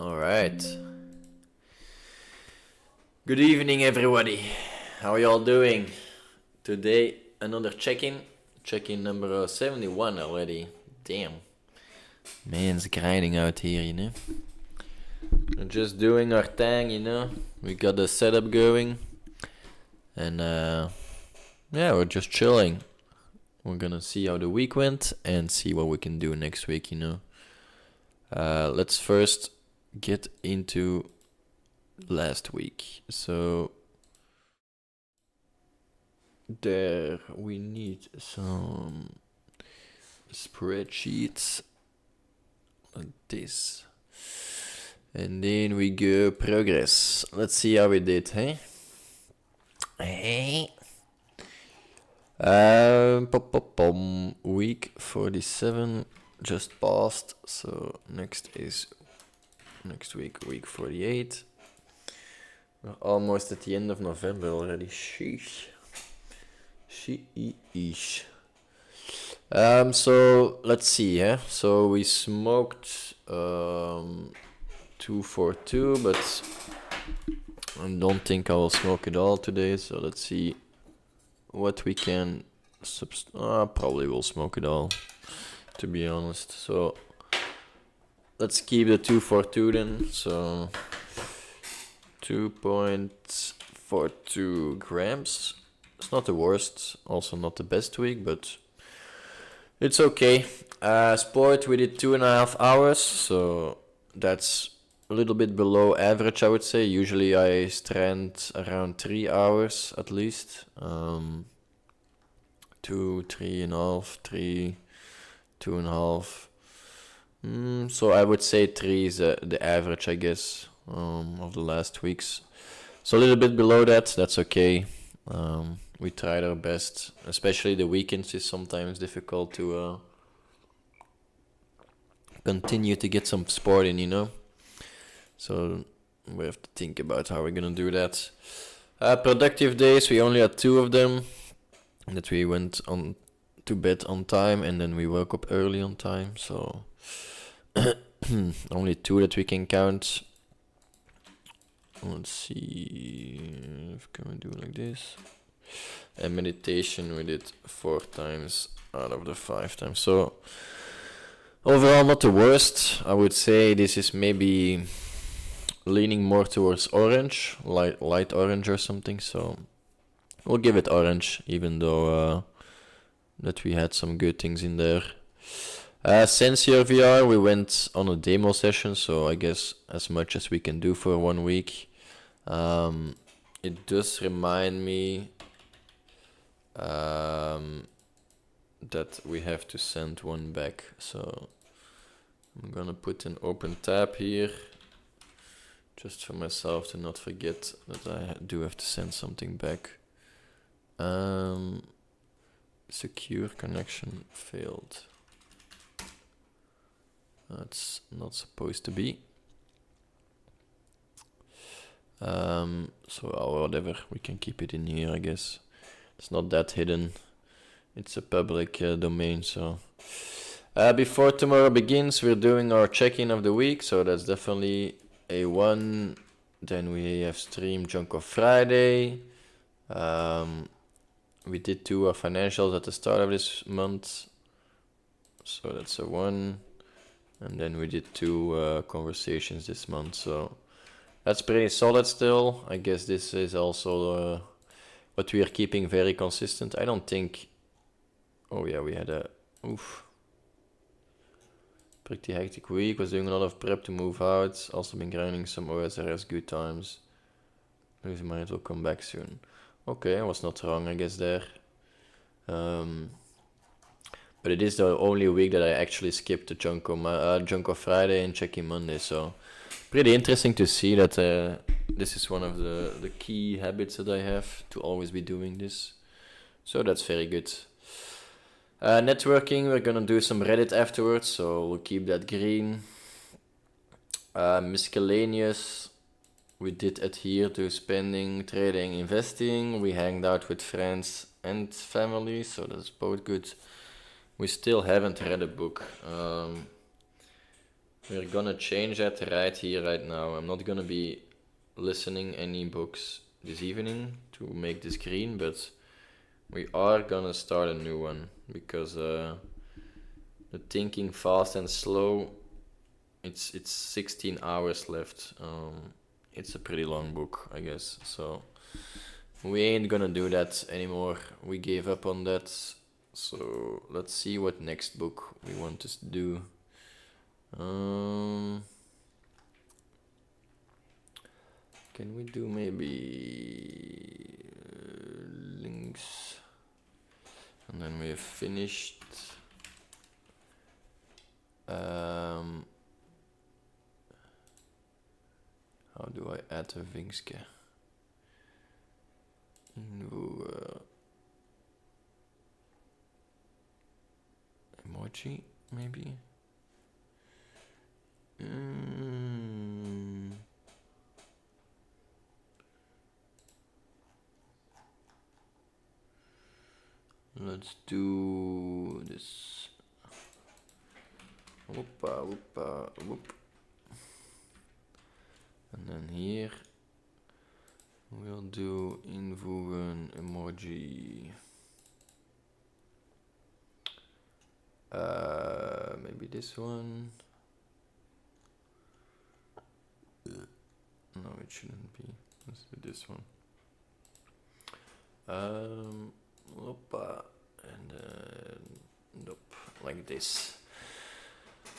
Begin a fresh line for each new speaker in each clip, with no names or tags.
All right. Good evening, everybody. How are y'all doing? Today, another check-in. Check-in number 71 already. Damn. Man's grinding out here, you know. We're just doing our thing, you know. We got the setup going. And, yeah, we're just chilling. We're gonna see how the week went and see what we can do next week, you know. Let's first get into last week. So there we need some spreadsheets like this, and then we go progress. Let's see how we did, hey? Hey. Week 47 just passed, so next week, week 48. We're almost at the end of November already. Sheesh. So let's see, huh? So we smoked 242, but I don't think I will smoke it all today. So let's see what we can. Probably will smoke it all, to be honest. So let's keep the 242 then. So 2.42 grams. It's not the worst, also not the best week, but it's okay. Sport, we did 2.5 hours, so that's a little bit below average, I would say. Usually I strand around 3 hours at least. 2, 3.5, 3, 2.5. So I would say 3 is the average, I guess, of the last weeks. So a little bit below that, that's okay. We tried our best, especially the weekends is sometimes difficult to continue to get some sport in, you know. So we have to think about how we're gonna do that. Productive days, we only had 2 of them. That we went on to bed on time and then we woke up early on time. So only 2 that we can count. Let's see if can we do like this. And meditation we did 4 times out of the 5 times. So overall not the worst. I would say this is maybe leaning more towards orange, light orange or something. So we'll give it orange, even though that we had some good things in there. Sensor VR, we went on a demo session, so I guess as much as we can do for 1 week. It does remind me that we have to send one back, so I'm gonna put an open tab here just for myself to not forget that I do have to send something back. Secure connection failed. That's not supposed to be. So whatever, we can keep it in here, I guess. It's not that hidden. It's a public domain, so. Before tomorrow begins, we're doing our check-in of the week, so that's definitely a 1. Then we have stream Jonko Friday. We did 2 financials at the start of this month, so that's a 1. And then we did 2 conversations this month, so that's pretty solid still. I guess this is also what we are keeping very consistent. I don't think. Oh yeah, we had a pretty hectic week. Was doing a lot of prep to move out. Also been grinding some OSRS good times. Losing might will come back soon. Okay, I was not wrong, I guess there. But it is the only week that I actually skipped the Jonko Friday and check-in Monday. So pretty interesting to see that this is one of the key habits that I have, to always be doing this. So that's very good. Networking, we're gonna do some Reddit afterwards, so we'll keep that green. Miscellaneous, we did adhere to spending, trading, investing. We hanged out with friends and family, so that's both good. We still haven't read a book. We're gonna change that right here, right now. I'm not gonna be listening any books this evening to make this green, but we are gonna start a new one because the thinking fast and slow, it's 16 hours left. It's a pretty long book, I guess. So we ain't gonna do that anymore. We gave up on that. So let's see what next book we want to do. Can we do maybe links? And then we have finished. How do I add a vinkske? Emoji, maybe? Let's do this. Whoopa, whoopa, whoop. And then here we'll do invoegen emoji. Maybe this one. No, it shouldn't be. Let's do this one. Opa, and nope, like this.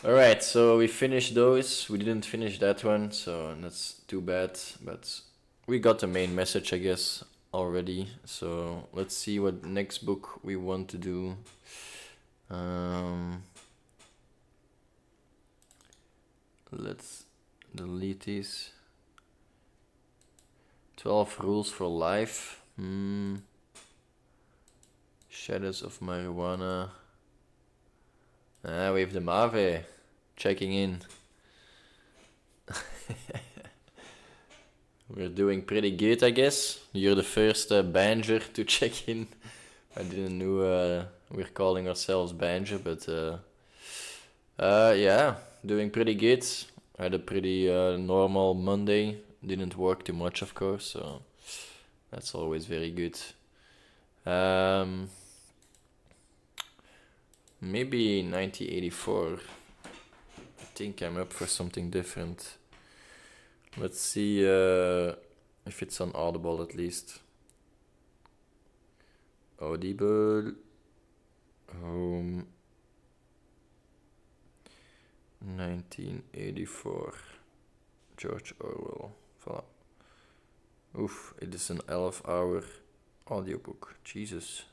Alright, so we finished those. We didn't finish that one, so that's too bad. But we got the main message, I guess, already. So let's see what next book we want to do. Let's delete these. 12 rules for life. Shadows of marijuana. We have the Mave checking in. We're doing pretty good, I guess. You're the first Banger to check in. I didn't know we're calling ourselves Banger, but yeah, doing pretty good. I had a pretty normal Monday. Didn't work too much, of course, so that's always very good. Maybe 9084. I think I'm up for something different. Let's see if it's on Audible at least. Audible. Home. 1984. George Orwell. Voilà. Oof, it is an 11-hour audiobook. Jesus.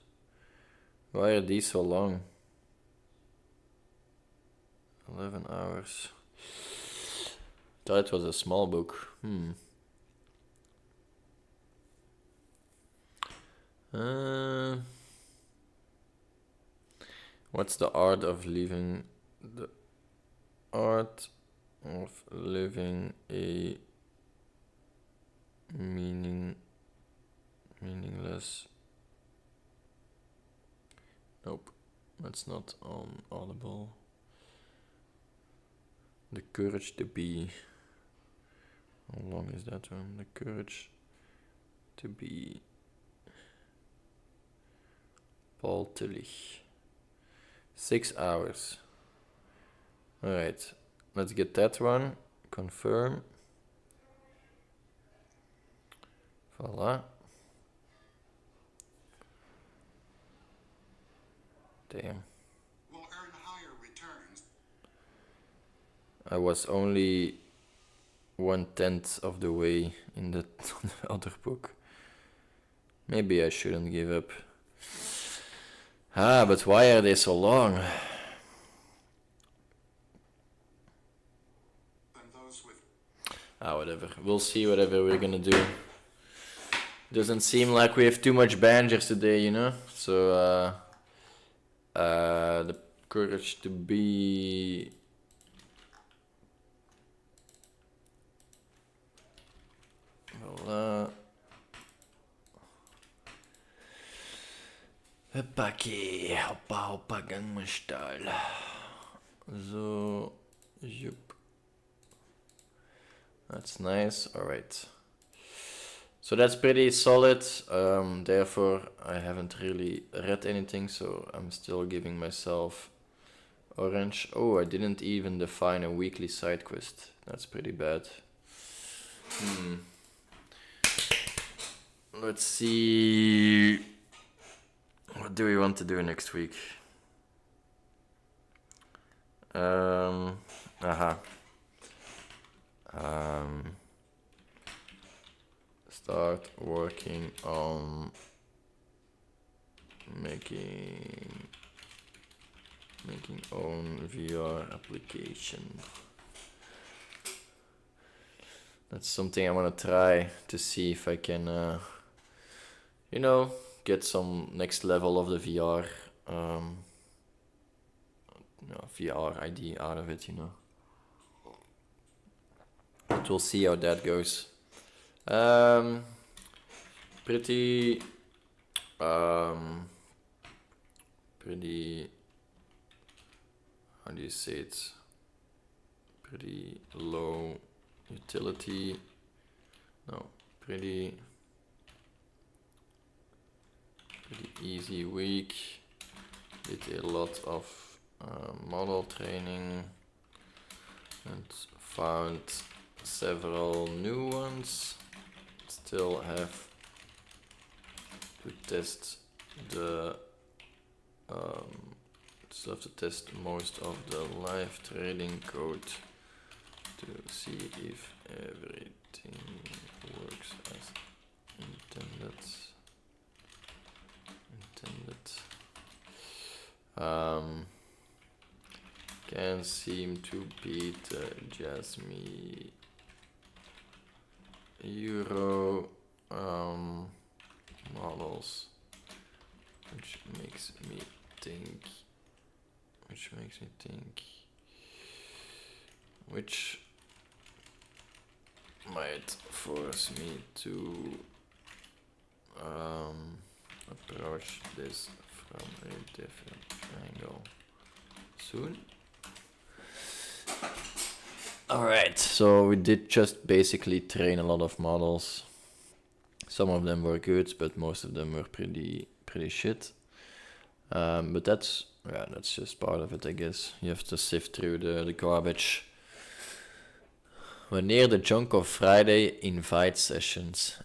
Why are these so long? 11 hours. Thought it was a small book. What's the art of living? The art of living a meaningless. Nope, that's not on Audible. The courage to be. How long is that one? The courage to be. Paul Tillich. 6 hours. Alright, let's get that one. Confirm. Voila. Damn.
Will earn higher returns.
I was only 1/10 of the way in the other book. Maybe I shouldn't give up. But why are they so long?
And those with
Whatever. We'll see whatever we're gonna do. Doesn't seem like we have too much bangers today, you know? So, the courage to be... Voilà. Hoppakee, hoppa hoppa Gangnam Style. So, jup. That's nice. All right. So that's pretty solid. Therefore, I haven't really read anything, so I'm still giving myself orange. Oh, I didn't even define a weekly side quest. That's pretty bad. Let's see. What do we want to do next week? Start working on making own VR application. That's something I want to try to see if I can, get some next level of the VR, VR idea out of it, But we'll see how that goes. Pretty, how do you say it? Pretty low utility. No, pretty easy week. Did a lot of model training and found several new ones. Still have to test most of the live trading code to see if everything works as intended. Can't seem to beat Jasmine Euro models, which makes me think, which might force me to approach this from a different angle soon. Alright, so we did just basically train a lot of models. Some of them were good, but most of them were pretty shit. But that's just part of it, I guess. You have to sift through the garbage. Wanneer de Jonko Friday invite sessions.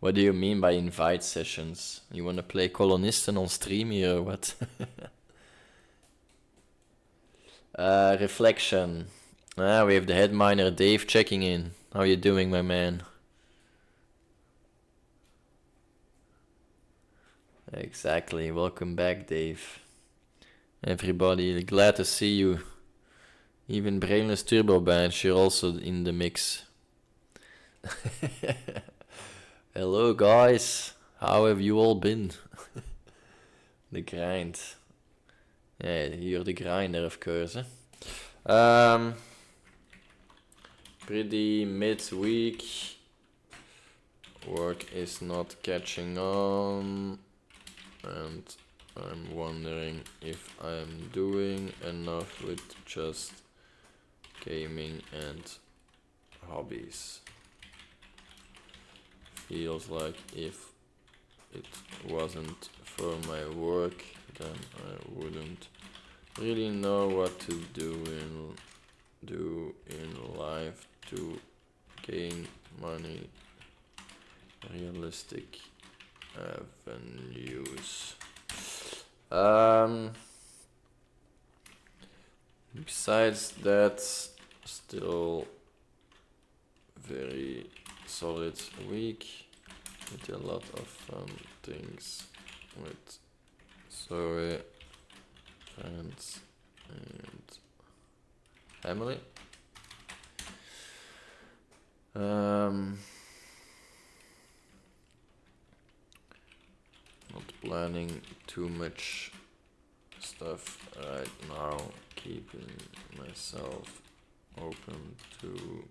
What do you mean by invite sessions? You want to play Kolonisten on stream here or what? Reflection. We have the head miner Dave checking in. How you doing, my man? Exactly. Welcome back, Dave. Everybody, glad to see you. Even Brainless Turbo Bench, you're also in the mix. Hello, guys. How have you all been? The grind. Yeah, you're the grinder, of course. Pretty mid-week. Work is not catching on. And I'm wondering if I'm doing enough with just gaming and hobbies. Feels like if it wasn't for my work, then I wouldn't really know what to do in life to gain money. Realistic avenues. Besides that, still very solid week. Did a lot of fun things with Zoe, friends and family. Not planning too much stuff right now, keeping myself open to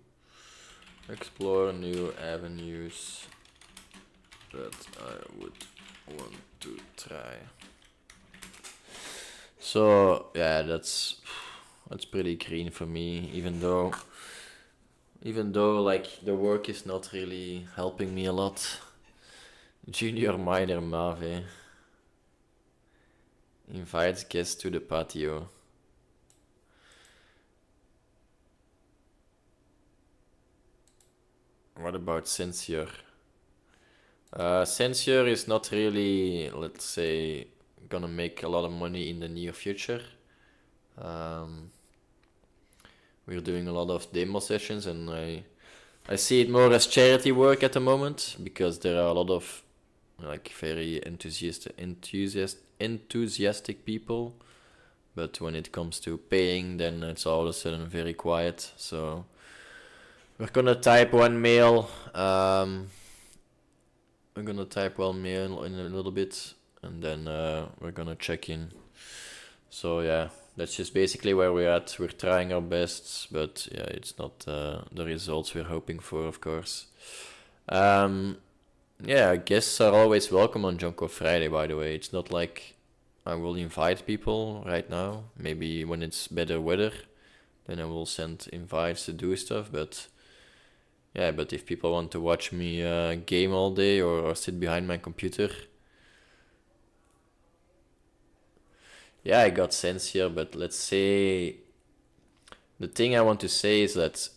explore new avenues that I would want to try. So yeah, that's pretty green for me, even though Even though like the work is not really helping me a lot. Junior minor Mave invites guests to the patio. What about Censure? Censure is not really, let's say, gonna make a lot of money in the near future. We're doing a lot of demo sessions, and I see it more as charity work at the moment, because there are a lot of like very enthusiastic people, but when it comes to paying, then it's all of a sudden very quiet. So we're gonna type one mail. We're gonna type one mail in a little bit, and then we're gonna check in. So yeah, that's just basically where we're at. We're trying our best, but yeah, it's not the results we're hoping for, of course. Yeah, guests are always welcome on Jonko Friday, by the way. It's not like I will invite people right now. Maybe when it's better weather, then I will send invites to do stuff, but yeah, but if people want to watch me game all day or sit behind my computer, yeah, I got sense here, but let's say the thing I want to say is that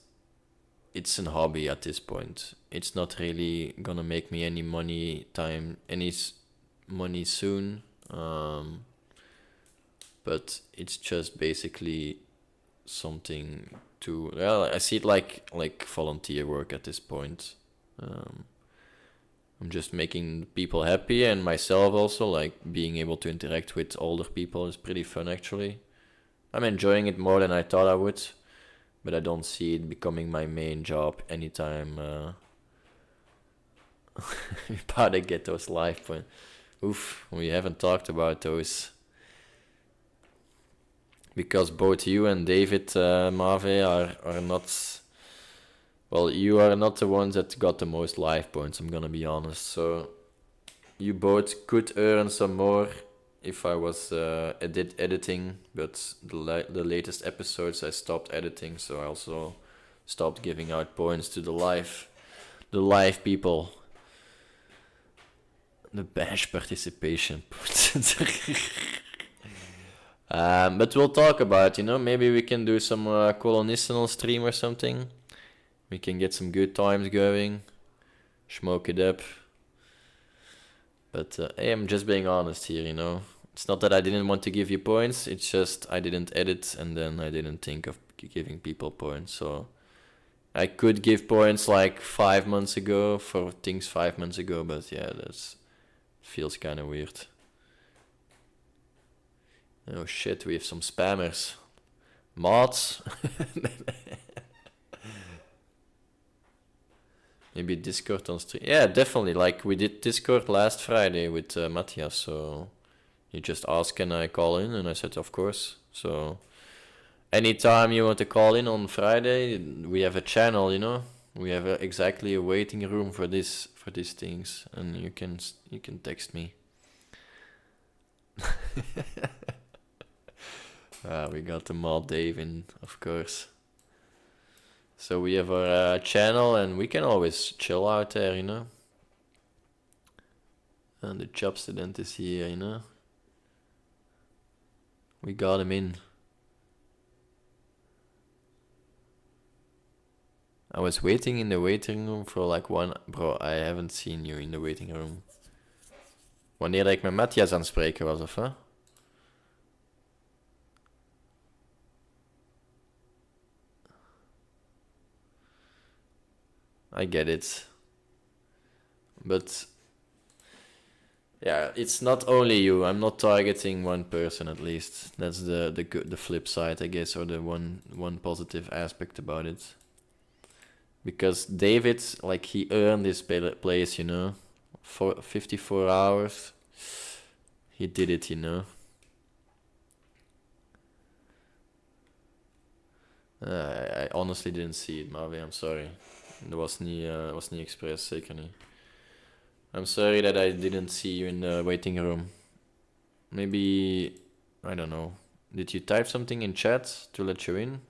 it's a hobby at this point. It's not really gonna make me any money money soon. But it's just basically something to, well, I see it like volunteer work at this point. I'm just making people happy and myself also, like being able to interact with older people is pretty fun actually. I'm enjoying it more than I thought I would, but I don't see it becoming my main job anytime. About to get those life points. Oof, we haven't talked about those. Because both you and David Mave are not, well, you are not the ones that got the most life points, I'm gonna be honest. So you both could earn some more if I was editing, but the latest episodes I stopped editing, so I also stopped giving out points to the live people. The bash participation points. But we'll talk about, maybe we can do some colonial stream or something. We can get some good times going, smoke it up. But hey, I'm just being honest here, It's not that I didn't want to give you points, it's just I didn't edit and then I didn't think of giving people points. So I could give points like 5 months ago for things 5 months ago, but yeah, that feels kind of weird. Oh shit, we have some spammers. Mods. Maybe Discord on stream. Yeah, definitely. Like we did Discord last Friday with Matthias. So he just asked, can I call in? And I said, of course. So anytime you want to call in on Friday, we have a channel, We have exactly a waiting room for these things, and you can text me. We got the mod Dave in, of course. So we have our channel, and we can always chill out there, And the job student is here, We got him in. I was waiting in the waiting room for like Bro, I haven't seen you in the waiting room. Wanneer ik met Matthias aan het spreken was, of hè? I get it. But yeah, it's not only you. I'm not targeting one person at least. That's the flip side, I guess, or the one positive aspect about it. Because David, like, he earned this place, for 54 hours. He did it, I honestly didn't see it, Marvin. I'm sorry. Dat was niet expres, zeker niet. I'm sorry that I didn't see you in the waiting room. Maybe, I don't know. Did you type something in chat to let you in?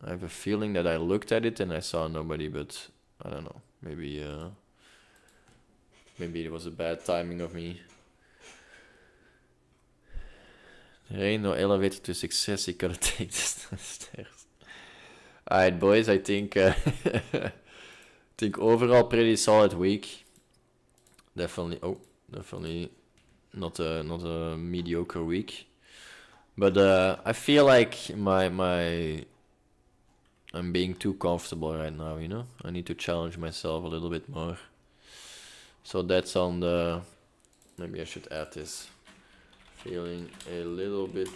I have a feeling that I looked at it and I saw nobody, but I don't know. Maybe maybe it was a bad timing of me. There ain't no elevator to success. You gotta take the stairs. Alright, boys. I think think overall pretty solid week. Definitely. Oh, definitely not a mediocre week. But I feel like I'm being too comfortable right now. You know, I need to challenge myself a little bit more. So that's on the. Maybe I should add this. Feeling a little bit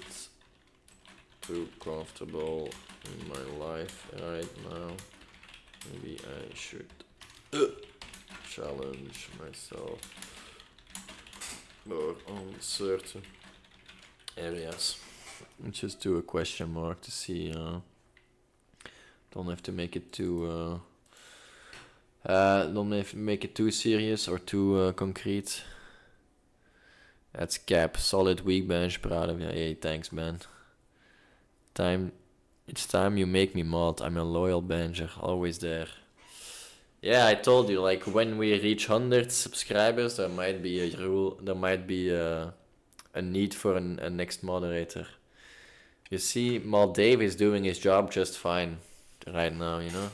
too comfortable in my life right now. Maybe I should challenge myself more on certain areas. Just do a question mark to see. Don't have to make it too. Don't make it too serious or too concrete. That's Cap. Solid week, bench. Proud of you. Hey, thanks, man. It's time you make me mod. I'm a loyal bencher. Always there. Yeah, I told you, like, when we reach 100 subscribers, there might be a rule. There might be a need for a next moderator. You see, Mal Dave is doing his job just fine right now, you know?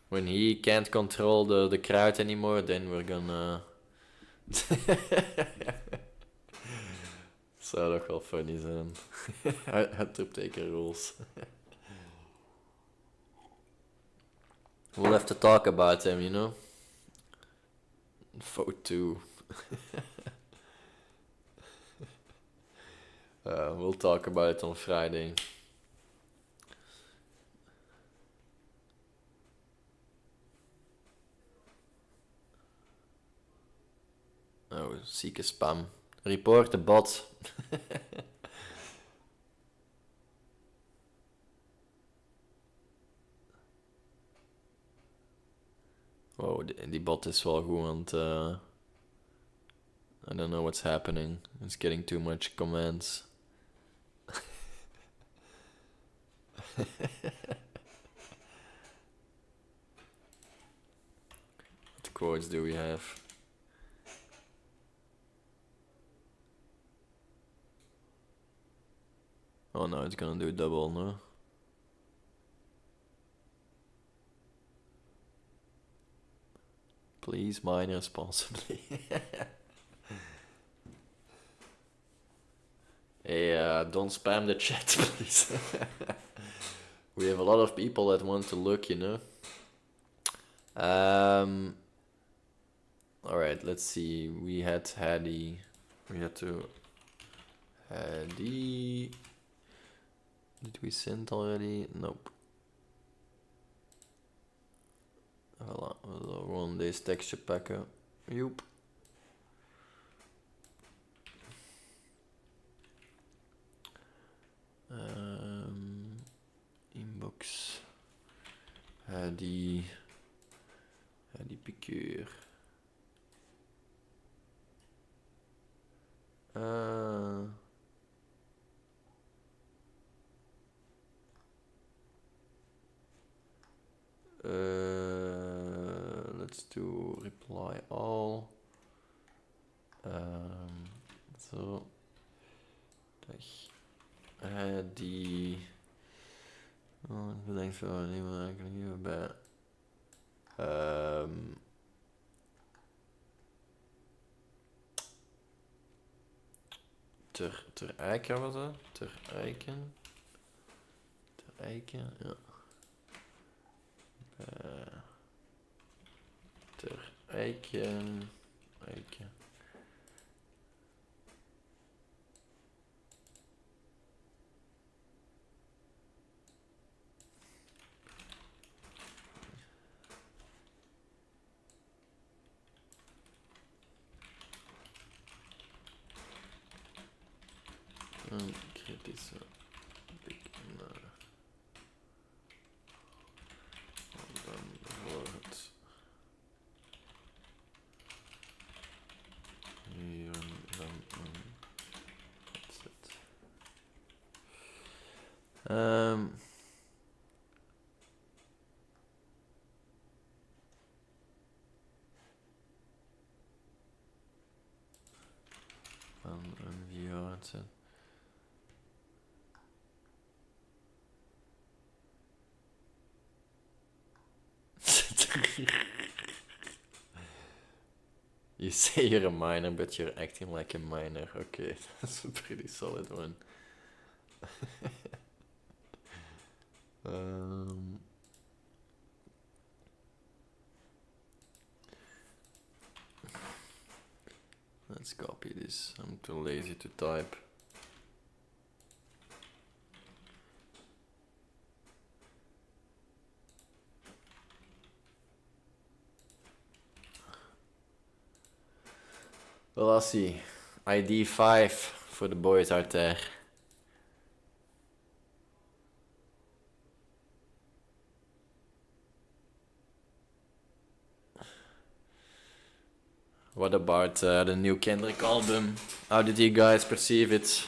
When he can't control the crowd anymore, then we're gonna... Zou toch wel funny zijn. Het opteken rules. We'll have to talk about them, you know? Vote 2. We'll talk about it on Friday. Oh, zieke spam. Report the bot. Wow, die bot is wel goed, want I don't know what's happening. It's getting too much commands. What quotes do we have? Oh no, it's gonna do double, no? Please mine responsibly. Hey, don't spam the chat, please. We have a lot of people that want to look, you know? Alright, let's see. We had Hadi. We had to... Hadi... Did we send already? Nope. Voilà, we'll run deze tekstje pakken. Joep. Inbox. Die piqueur. Let's do reply all. So die. Oh, ik bedenk zo niet meer eigenlijk hierbij. Ter Eiken was het? Ter Eiken. Ter Eiken, ja. Ter Eiken. Eiken. Een kritische blik naar. Dan wordt hier dan een headset. VR headset. You say you're a minor, but you're acting like a minor. Okay, that's a pretty solid one. Let's copy this. I'm too lazy to type. Well, I'll see. ID 5 for the boys out there. What about the new Kendrick album? How did you guys perceive it?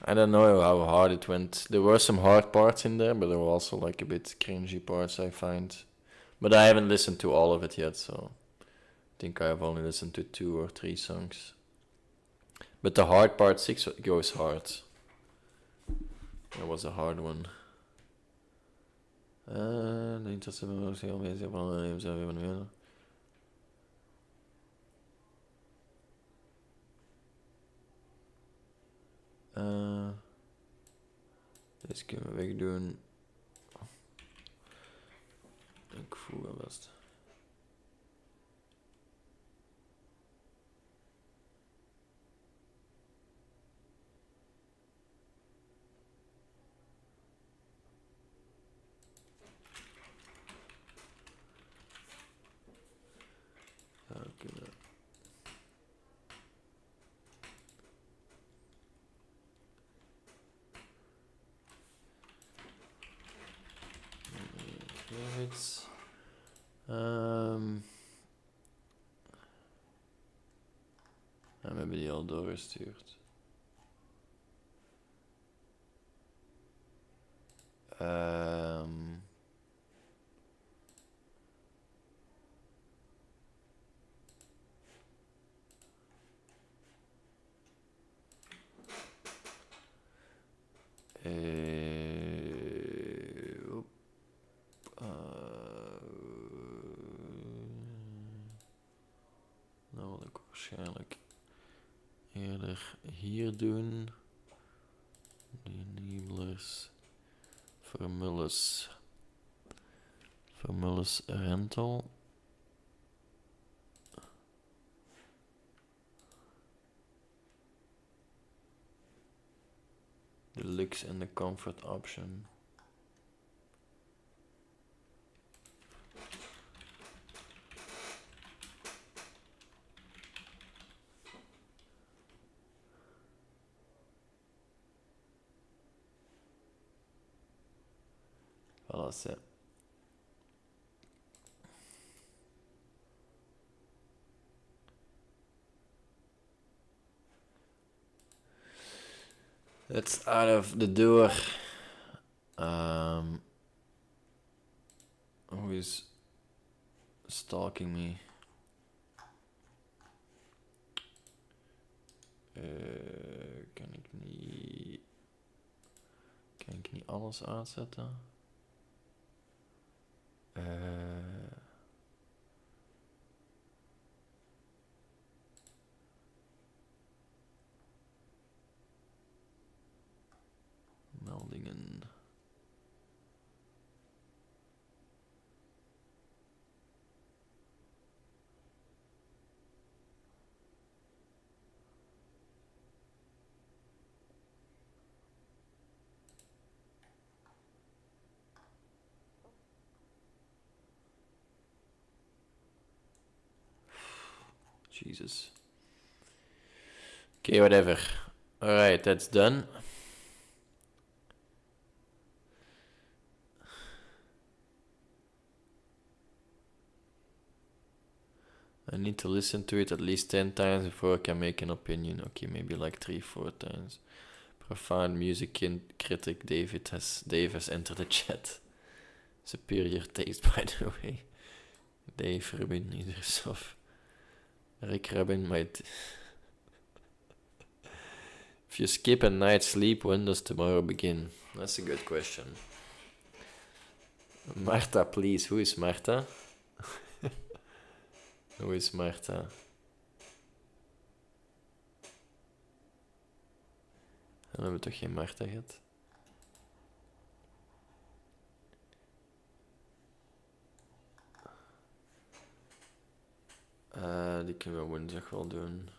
I don't know how hard it went. There were some hard parts in there, but there were also like a bit cringy parts, I find. But I haven't listened to all of it yet, so I think I have only listened to 2 or 3 songs. But the hard part 6 goes hard. That was a hard one. De interesse van ons heel bezig van deze kunnen we wegdoen. Ik voel wel best. En we hebben die al doorgestuurd. Nou wil ik waarschijnlijk eerder hier doen. Die enablers. Formulus rental. The looks and the comfort option. Well, that's it. It's out of the door. Who is stalking me? Kan ik niet alles uitzetten? Meldingen. Jesus. Okay, whatever. Alright, that's done. I need to listen to it at least 10 times before I can make an opinion. Okay, maybe like 3-4 times. Profound music critic Dave has entered the chat. Superior taste, by the way. Dave Rubin, Idrisov. Rick Rubin might... If you skip a night's sleep, when does tomorrow begin? That's a good question. Marta, please. Who is Marta? Who is Marta? Dan hebben we toch geen Marta gehad? Die kunnen we woensdag wel doen.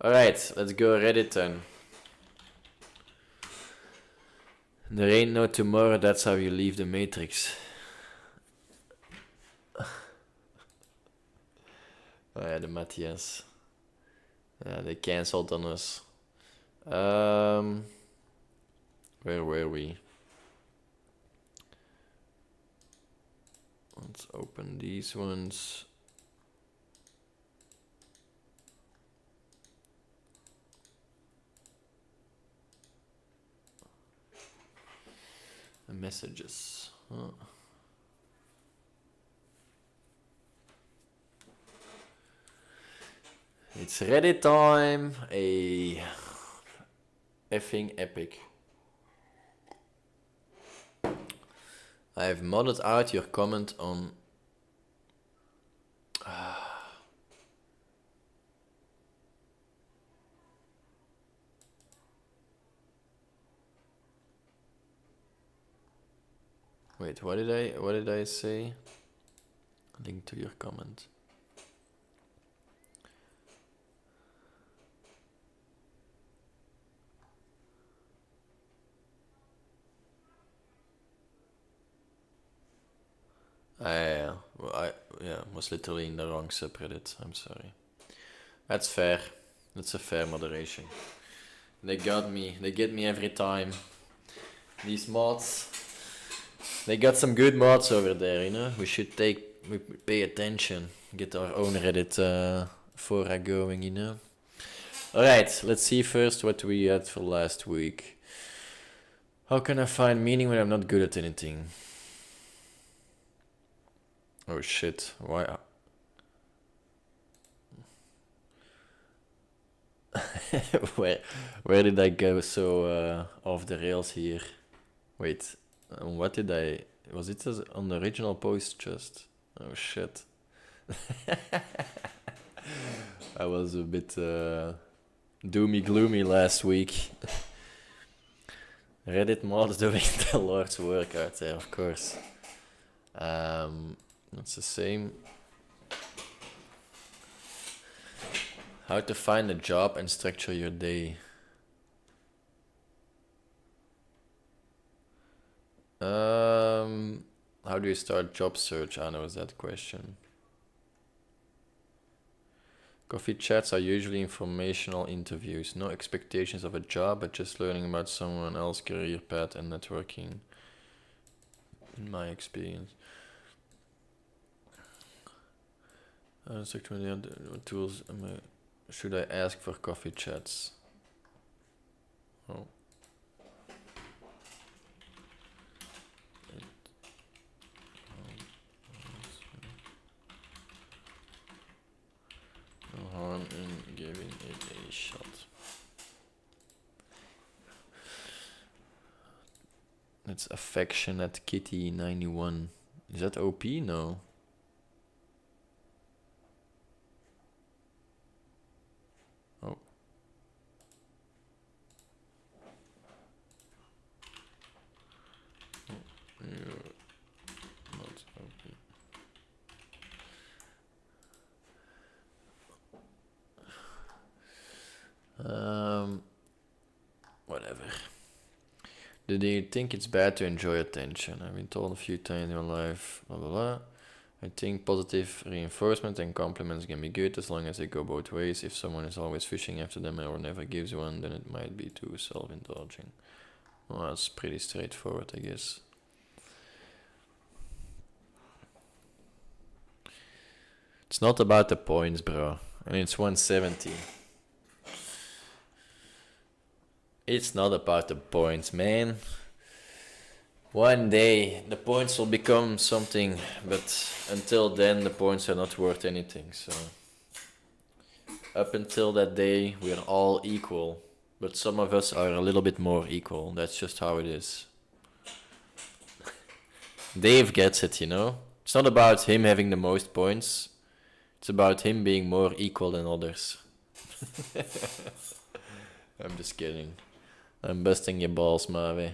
Alright, let's go Reddit then. There ain't no tomorrow, that's how you leave the Matrix. Oh ja, de Matthias. Ja, they cancelled on us. Where were we? Let's open these ones. The messages. Oh. It's Reddit time. A effing epic. I have modded out your comment on. Wait, what did I say? Link to your comment. Yeah, well, I was literally in the wrong subreddit. I'm sorry. That's fair. That's a fair moderation. They got me. They get me every time. These mods. They got some good mods over there, you know. We should pay attention. Get our own Reddit fora going, you know. Alright, let's see first what we had for last week. How can I find meaning when I'm not good at anything? Oh shit, why? Where did I go so off the rails here? Wait, what did I... Was it on the original post just? Oh shit. I was a bit doomy gloomy last week. Reddit mods doing the Lord's work out there, of course. It's the same. How to find a job and structure your day. How do you start job search? I know is that question. Coffee chats are usually informational interviews. No expectations of a job, but just learning about someone else's career path and networking. In my experience. What tools should I ask for coffee chats? Oh. No harm in giving it a shot. It's affectionate kitty 91. Is that OP? No. Oh. You're not OP. Whatever. Do you think it's bad to enjoy attention? I've been told a few times in my life, blah blah blah. I think positive reinforcement and compliments can be good as long as they go both ways. If someone is always fishing after them or never gives one, then it might be too self-indulging. Well, that's pretty straightforward, I guess. It's not about the points, bro. I mean, it's 170. It's not about the points, man. One day the points will become something, but until then the points are not worth anything. So up until that day, we are all equal. But some of us are a little bit more equal. That's just how it is. Dave gets it, you know? It's not about him having the most points. It's about him being more equal than others. I'm just kidding. I'm busting your balls, Mavi.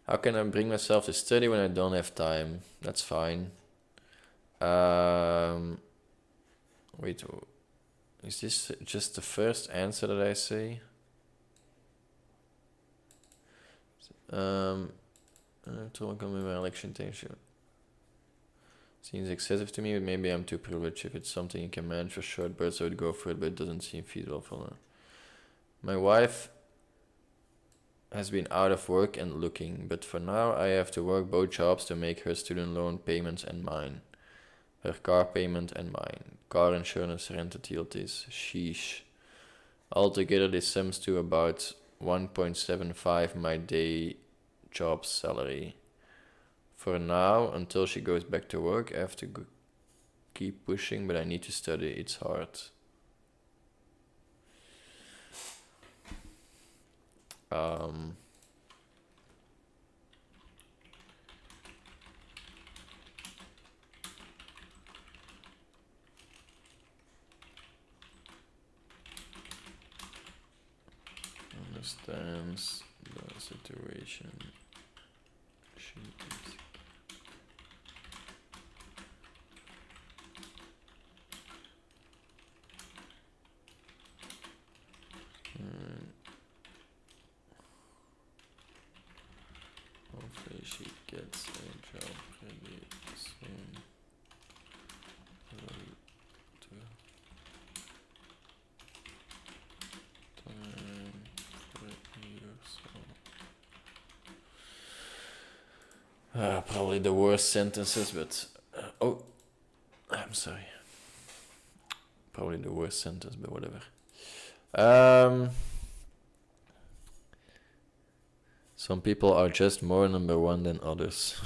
How can I bring myself to study when I don't have time? That's fine. Wait, is this just the first answer that I say? I'm told me my election tension. Seems excessive to me, but maybe I'm too privileged. If it's something you can manage for short bursts, I would go for it, but it doesn't seem feasible for now. My wife has been out of work and looking, but for now I have to work both jobs to make her student loan payments and mine. Her car payment and mine. Car insurance, rent, utilities. Sheesh. Altogether this sums to about 1.75 my day job salary. For now, until she goes back to work, I have to keep pushing, but I need to study. It's hard. Understands the situation. She is. Hopefully she gets a job pretty soon. Probably the worst sentences, but oh, I'm sorry. Probably the worst sentence, but whatever. Some people are just more number one than others.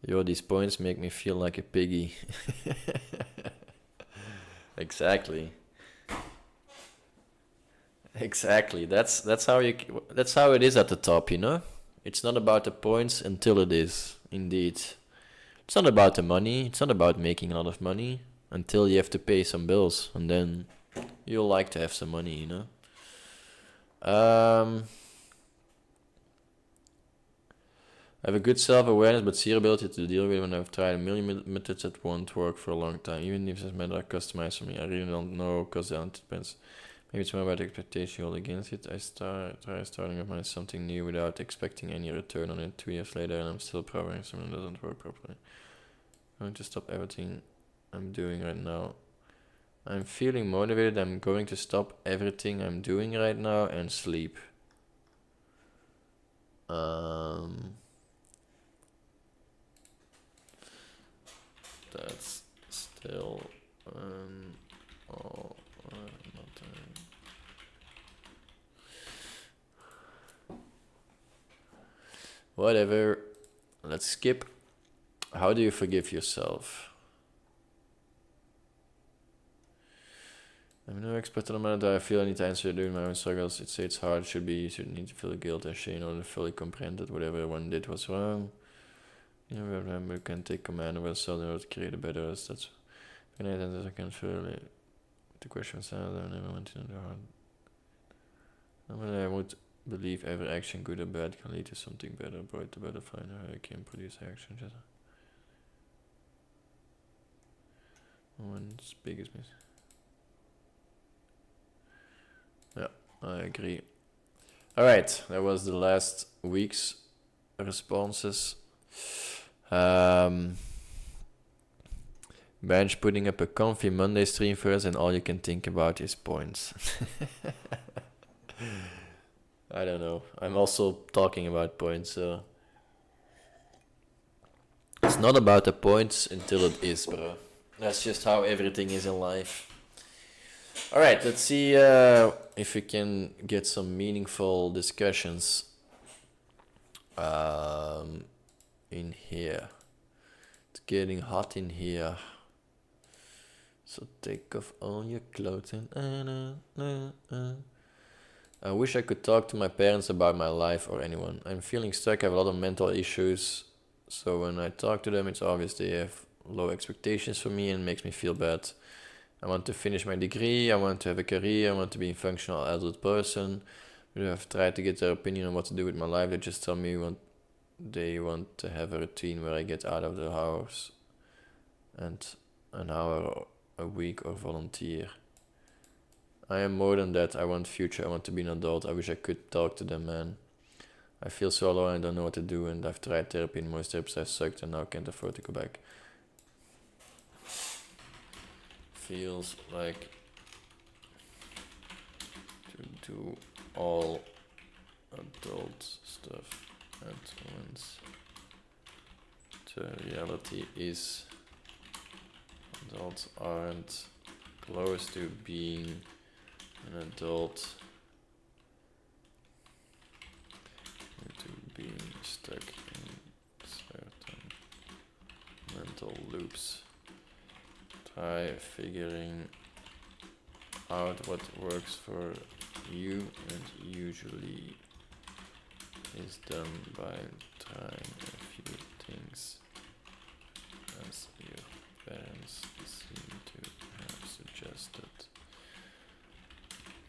Yo, these points make me feel like a piggy. Exactly. Exactly. That's how it is at the top, you know? It's not about the points until it is, indeed. It's not about the money, it's not about making a lot of money until you have to pay some bills, and then you'll like to have some money, you know? I have a good self-awareness, but zero ability to deal with it when I've tried a million methods that won't work for a long time. Even if it's matter customized for me, I really don't know because it depends. Maybe it's more about expectation hold against it. I try starting up something new without expecting any return on it 2 years later, and I'm still programming something that doesn't work properly. I'm going to stop everything I'm doing right now. I'm feeling motivated. I'm going to stop everything I'm doing right now and sleep. That's still all not whatever. Let's skip. How do you forgive yourself? I'm no expert on the matter that I feel I need to answer doing my own struggles. It's hard, should need to feel guilt and shame in order to fully comprehend that whatever one did was wrong. You know, remember, you can take command of ourselves in order to create a better us. That's when I can feel it. The question was, I never went into the heart. I would believe every action, good or bad, can lead to something better. Bright the butterfly, I can produce action. Just one's biggest miss. Yeah, I agree. Alright, that was the last week's responses. Bench putting up a comfy Monday stream for us, and all you can think about is points. I don't know. I'm also talking about points, so it's not about the points until it is, bro. That's just how everything is in life. Alright, let's see if we can get some meaningful discussions in here. It's getting hot in here. So take off all your clothes and I wish I could talk to my parents about my life or anyone. I'm feeling stuck, I have a lot of mental issues. So when I talk to them, it's obvious they have low expectations for me and makes me feel bad. I want to finish my degree, I want to have a career, I want to be a functional adult person. But I've tried to get their opinion on what to do with my life. They just tell me they want to have a routine where I get out of the house and an hour a week or volunteer. I am more than that. I want future. I want to be an adult. I wish I could talk to them, man. I feel so alone. I don't know what to do, and I've tried therapy and most therapists have sucked, and now can't afford to go back. Feels like to do all adult stuff at once. The reality is adults aren't close to being an adult, to being stuck in certain mental loops. Try figuring out what works for you, and usually is done by trying a few things, as your parents seem to have suggested.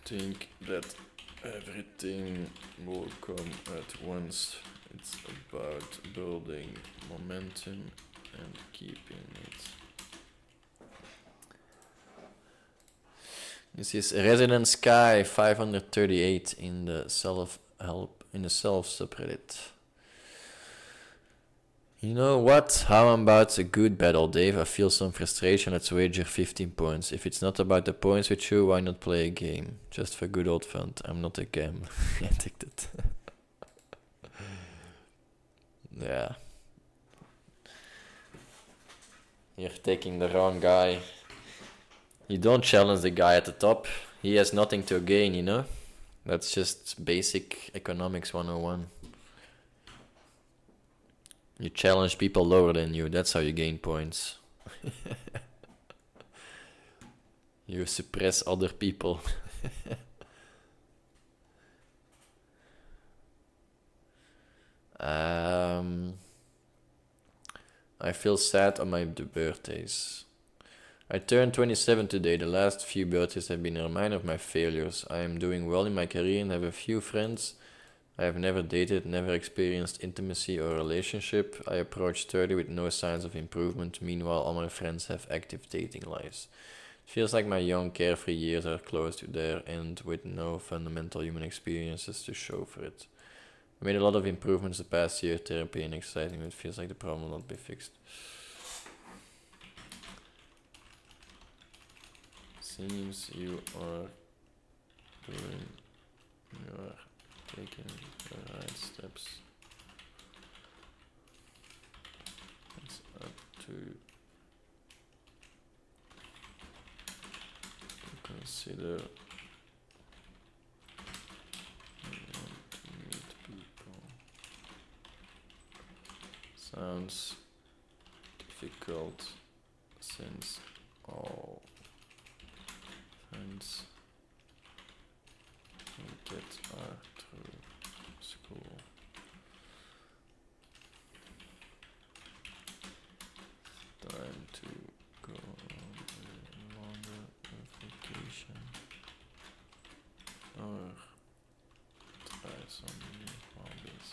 Think that everything will come at once. It's about building momentum and keeping it. This is Resident Sky 538 in the self-help subreddit. You know what? How about a good battle, Dave? I feel some frustration. Let's wager 15 points. If it's not about the points with you, why not play a game? Just for good old fun. I'm not a game addicted. Yeah. You're taking the wrong guy. You don't challenge the guy at the top. He has nothing to gain, you know? That's just basic economics 101. You challenge people lower than you. That's how you gain points. You suppress other people. I feel sad on my birthdays. I turned 27 today. The last few birthdays have been a reminder of my failures. I am doing well in my career and have a few friends. I have never dated, never experienced intimacy or relationship. I approach 30 with no signs of improvement. Meanwhile, all my friends have active dating lives. It feels like my young, carefree years are close to their end with no fundamental human experiences to show for it. I made a lot of improvements the past year, therapy and exercising, but it feels like the problem will not be fixed. Seems you are taking the right steps. It's up to consider you want to meet people. Sounds difficult since all friends that are through school. Time to go on a longer vacation or try some new hobbies.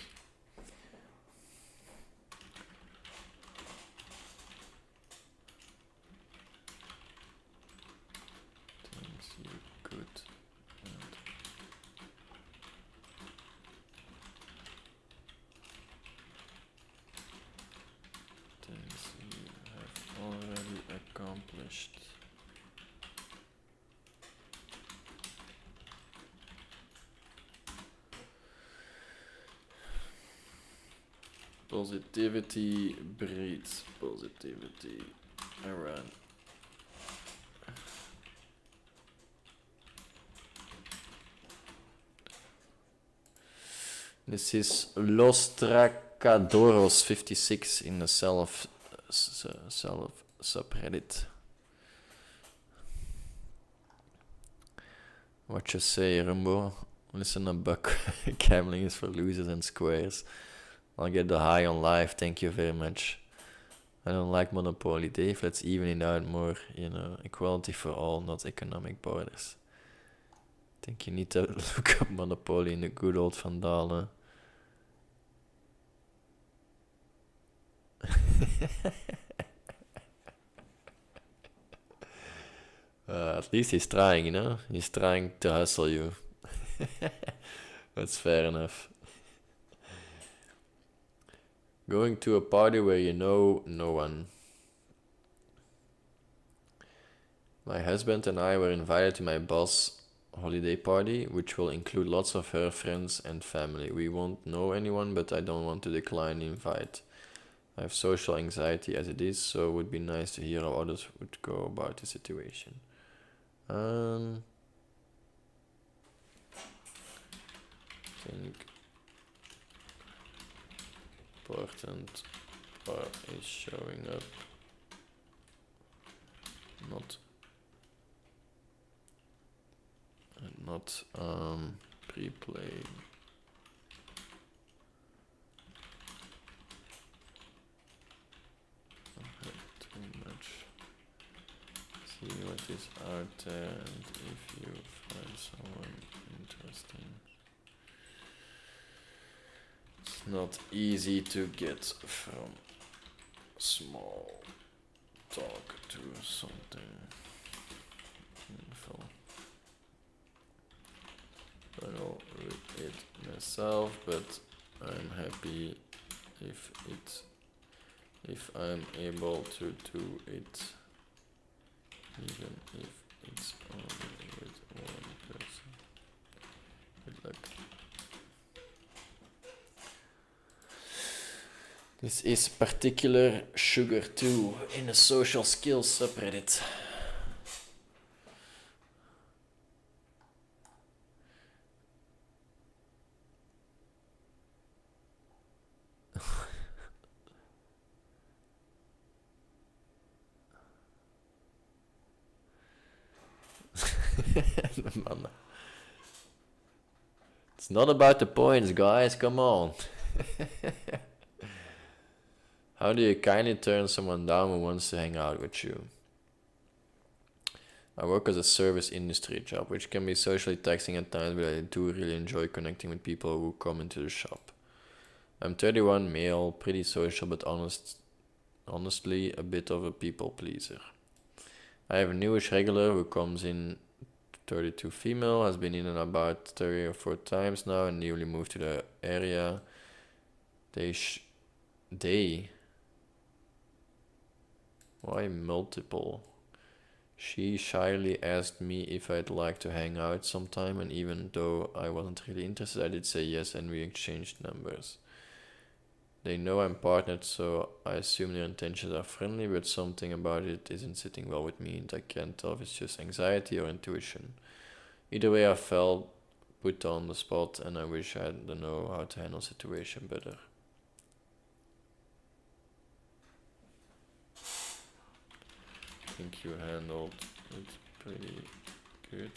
Things you could and things you have already accomplished. Positivity breeds positivity. Iran. This is Los Tracadoros 56 in the self subreddit. What you say, Rumbo? Listen up, Buck. Gambling is for losers and squares. I'll get the high on life, thank you very much. I don't like Monopoly, Dave. Let's even it out more, you know, equality for all, not economic borders. I think you need to look up Monopoly in the good old Vandalen. At least he's trying, you know? He's trying to hustle you. That's fair enough. Going to a party where you know no one. My husband and I were invited to my boss' holiday party, which will include lots of her friends and family. We won't know anyone, but I don't want to decline the invite. I have social anxiety as it is, so it would be nice to hear how others would go about the situation. I think important part is showing up, not pre-playing. Too much. See what is out there and if you find someone interesting. It's not easy to get from small talk to something meaningful. I will read it myself, but I'm happy if I'm able to do it, even if it's only with one person. Good luck. This is particular sugar too in a social skills subreddit. Man. It's not about the points, guys, come on. How do you kindly turn someone down who wants to hang out with you? I work as a service industry job, which can be socially taxing at times, but I do really enjoy connecting with people who come into the shop. I'm 31, male, pretty social, but honestly a bit of a people pleaser. I have a newish regular who comes in, 32, female, has been in and about 3 or 4 times now and newly moved to the area. Why multiple? She shyly asked me if I'd like to hang out sometime, and even though I wasn't really interested, I did say yes and we exchanged numbers. They know I'm partnered, so I assume their intentions are friendly, but something about it isn't sitting well with me, and I can't tell if it's just anxiety or intuition. Either way, I felt put on the spot, and I wish I had to know how to handle the situation better. I think you handled it pretty good.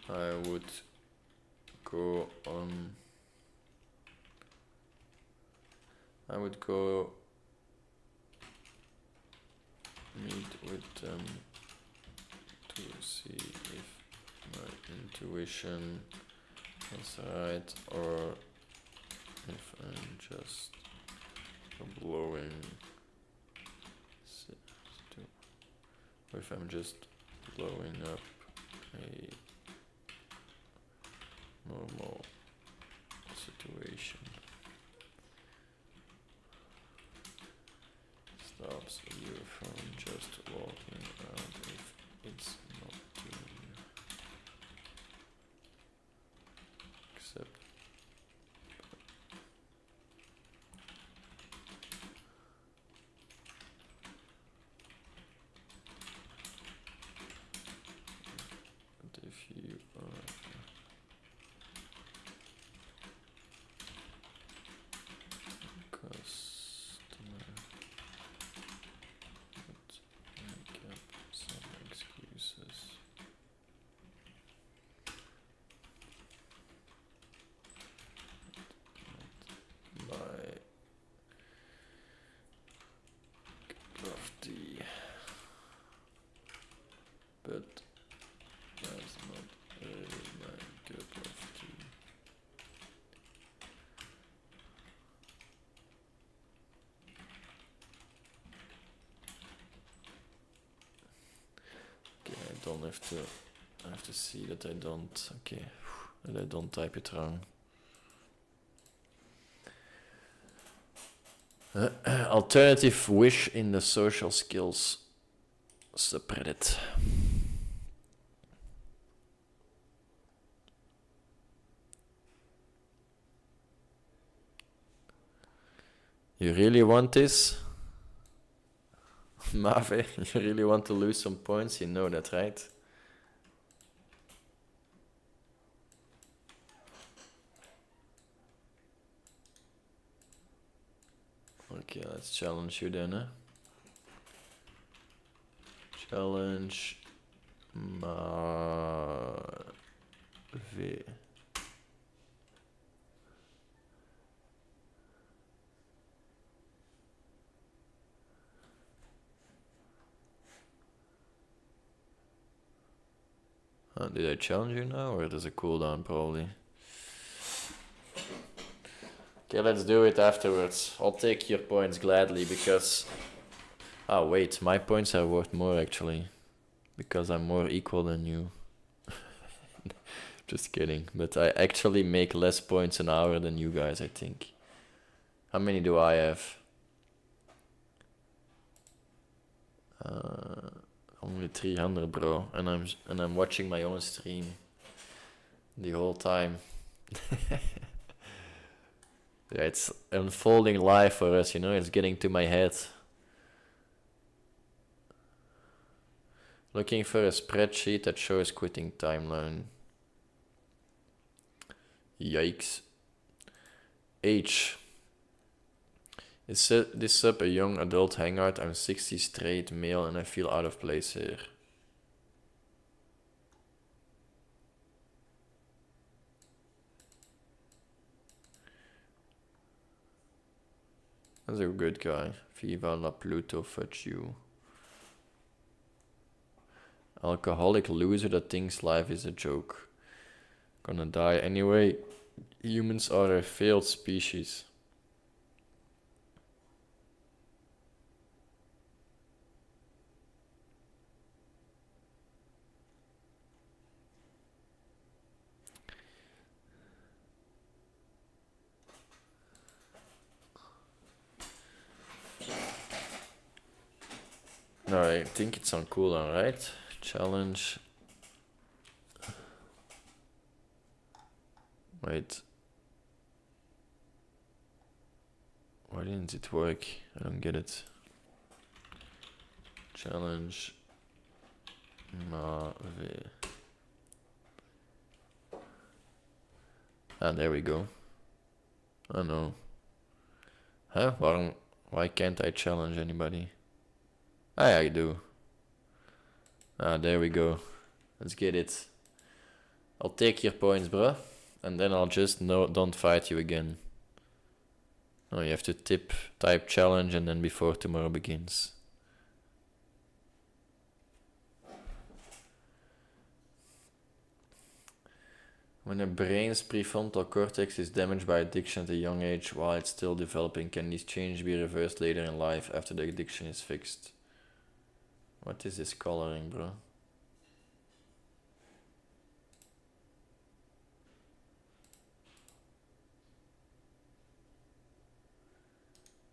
I would go meet with them to see if my intuition is right or if I'm just blowing up a normal situation. Stops you from just walking out if it's not doing you. Except if you are customer on. I have to see that I don't. Okay, that I don't type it wrong. Alternative wish in the social skills subreddit. You really want this? Mave, you really want to lose some points? You know that, right? Okay, let's challenge you then, huh? Challenge Mave. Did I challenge you now, or does it cool down probably? Okay, let's do it afterwards. I'll take your points gladly because... Oh wait, my points are worth more actually. Because I'm more equal than you. Just kidding. But I actually make less points an hour than you guys, I think. How many do I have? Only 300, bro. And I'm watching my own stream the whole time. Yeah, it's unfolding live for us, you know, it's getting to my head. Looking for a spreadsheet that shows quitting timeline. Yikes. Age. Is this sub a young adult hangout? I'm 60, straight, male, and I feel out of place here. That's a good guy. Viva la Pluto, fudge you. Alcoholic loser that thinks life is a joke. Gonna die anyway. Humans are a failed species. No, I think it's on cooldown, right? Challenge. Wait. Why didn't it work? I don't get it. Challenge. Mave. Ah, there we go. Oh no. Huh? Why can't I challenge anybody? Ah, I do. Ah, there we go. Let's get it. I'll take your points, bruh. And then I'll just don't fight you again. Oh, you have to type challenge and then before tomorrow begins. When a brain's prefrontal cortex is damaged by addiction at a young age while it's still developing, can these changes be reversed later in life after the addiction is fixed? What is this coloring, bro?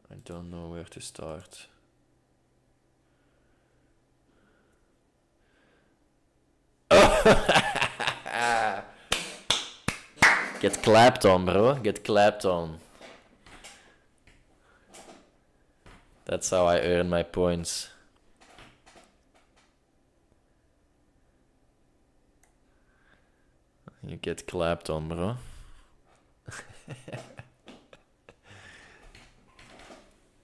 I don't know where to start. Get clapped on, bro. Get clapped on. That's how I earn my points. You get clapped on, bro.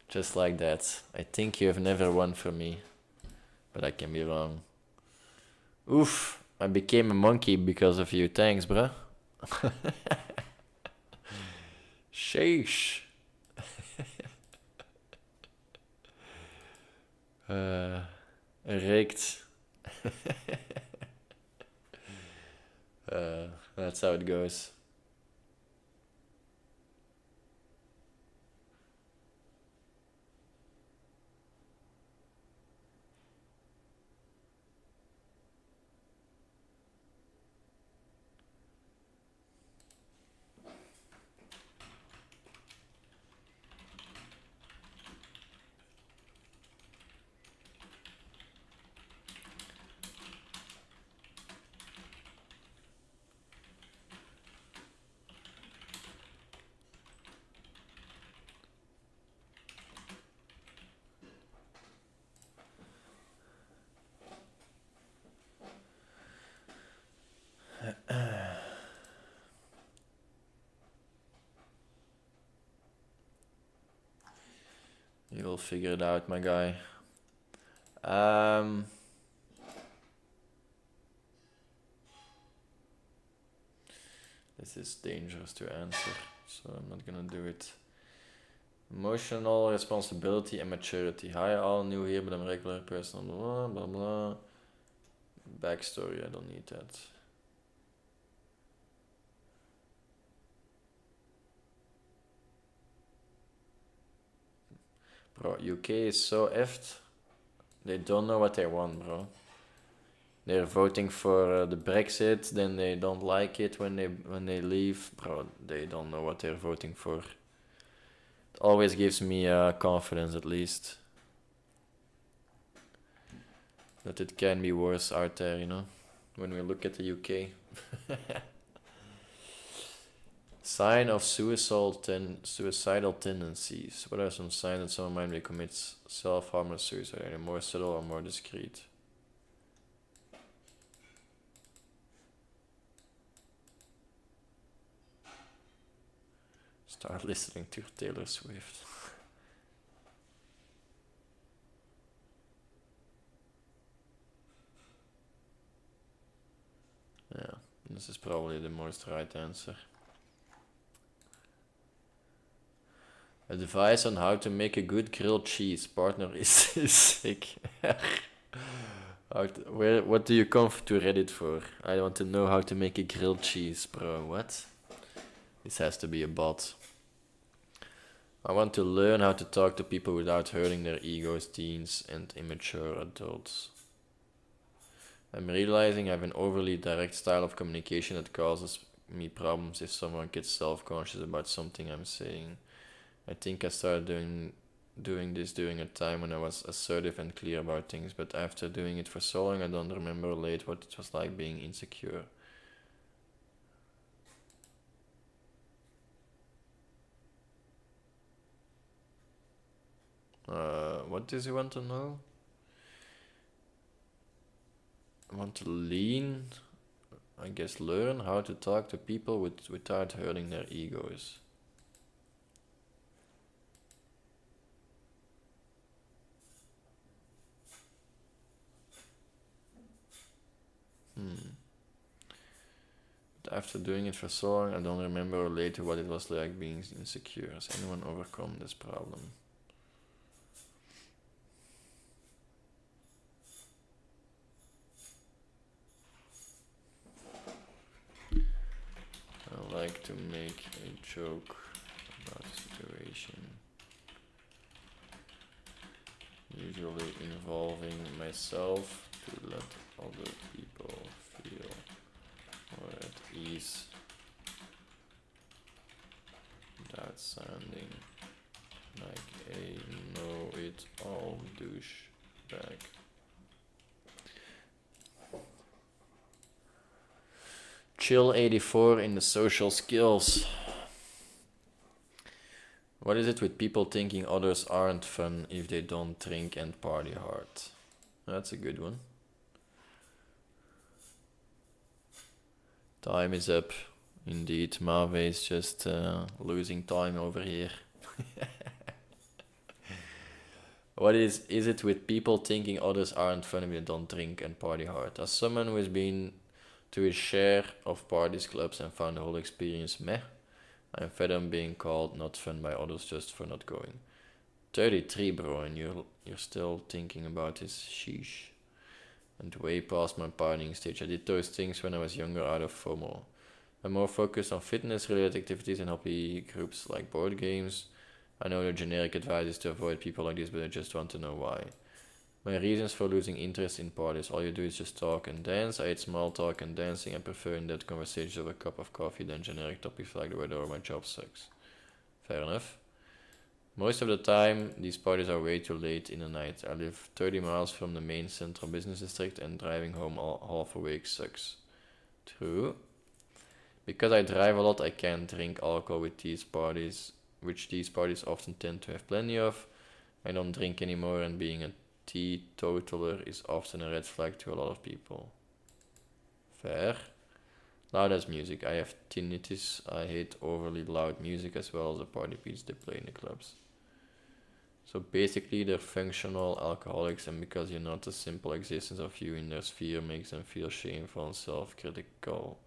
Just like that. I think you have never won from me. But I can be wrong. Oof. I became a monkey because of you. Thanks, bro. Sheesh. Rigged. That's how it goes. You'll figure it out, my guy. This is dangerous to answer, so I'm not gonna do it. Emotional responsibility and maturity. Hi, all new here, but I'm a regular person. Blah blah blah. Backstory. I don't need that. Bro, UK is so effed. They don't know what they want, bro. They're voting for the Brexit, then they don't like it when they leave. Bro, they don't know what they're voting for. It always gives me confidence, at least. That it can be worse out there, you know? When we look at the UK. Sign of suicidal tendencies. What are some signs that someone might be commits self-harm or suicide? Are they more subtle or more discreet? Start listening to Taylor Swift. Yeah, this is probably the most right answer. Advice on how to make a good grilled cheese. Partner is sick. What do you come to Reddit for? I want to know how to make a grilled cheese, bro. What? This has to be a bot. I want to learn how to talk to people without hurting their egos, teens, and immature adults. I'm realizing I have an overly direct style of communication that causes me problems if someone gets self-conscious about something I'm saying. I think I started doing this during a time when I was assertive and clear about things, but after doing it for so long, I don't remember late what it was like being insecure. What does he want to know? I want to learn how to talk to people without hurting their egos. But after doing it for so long, I don't remember or relate to what it was like being insecure. Has anyone overcome this problem? I like to make a joke about the situation, usually involving myself to let other people feel more at ease without sounding like a know-it-all douchebag. Chill 84 in the social skills. What is it with people thinking others aren't fun if they don't drink and party hard? That's a good one. Time is up. Indeed, Marve is just losing time over here. What is it with people thinking others aren't fun if they don't drink and party hard? As someone who has been to his share of parties, clubs, and found the whole experience meh, I'm fed on being called not fun by others just for not going. 33, bro, and you're still thinking about this, sheesh. And way past my partying stage. I did those things when I was younger out of FOMO. I'm more focused on fitness-related activities and hobby groups like board games. I know the generic advice is to avoid people like this, but I just want to know why. My reasons for losing interest in parties: all you do is just talk and dance. I hate small talk and dancing. I prefer in-depth conversations over a cup of coffee than generic topics like the weather or my job sucks. Fair enough. Most of the time, these parties are way too late in the night. I live 30 miles from the main central business district and driving home half awake sucks. True. Because I drive a lot, I can't drink alcohol with these parties, which these parties often tend to have plenty of. I don't drink anymore, and being a teetotaler is often a red flag to a lot of people. Fair. Loud as music. I have tinnitus. I hate overly loud music as well as the party beats they play in the clubs. So basically they're functional alcoholics, and because you're not a simple existence of you in their sphere makes them feel shameful and self-critical.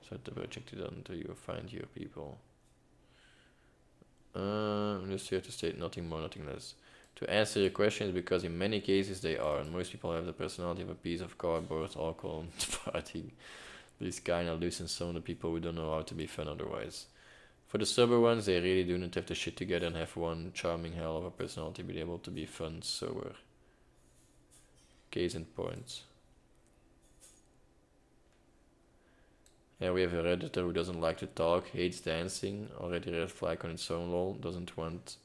So to project it onto you, find your people. I'm just here to state nothing more, nothing less. To answer your question is because in many cases they are, and most people have the personality of a piece of cardboard, alcohol, and partying. This kind of loosens some of the people who don't know how to be fun otherwise. For the sober ones, they really do not have the shit together and have one charming hell of a personality be able to be fun sober. Case in point. Yeah, we have a redditor who doesn't like to talk, hates dancing, already red flag on its own, lol, doesn't want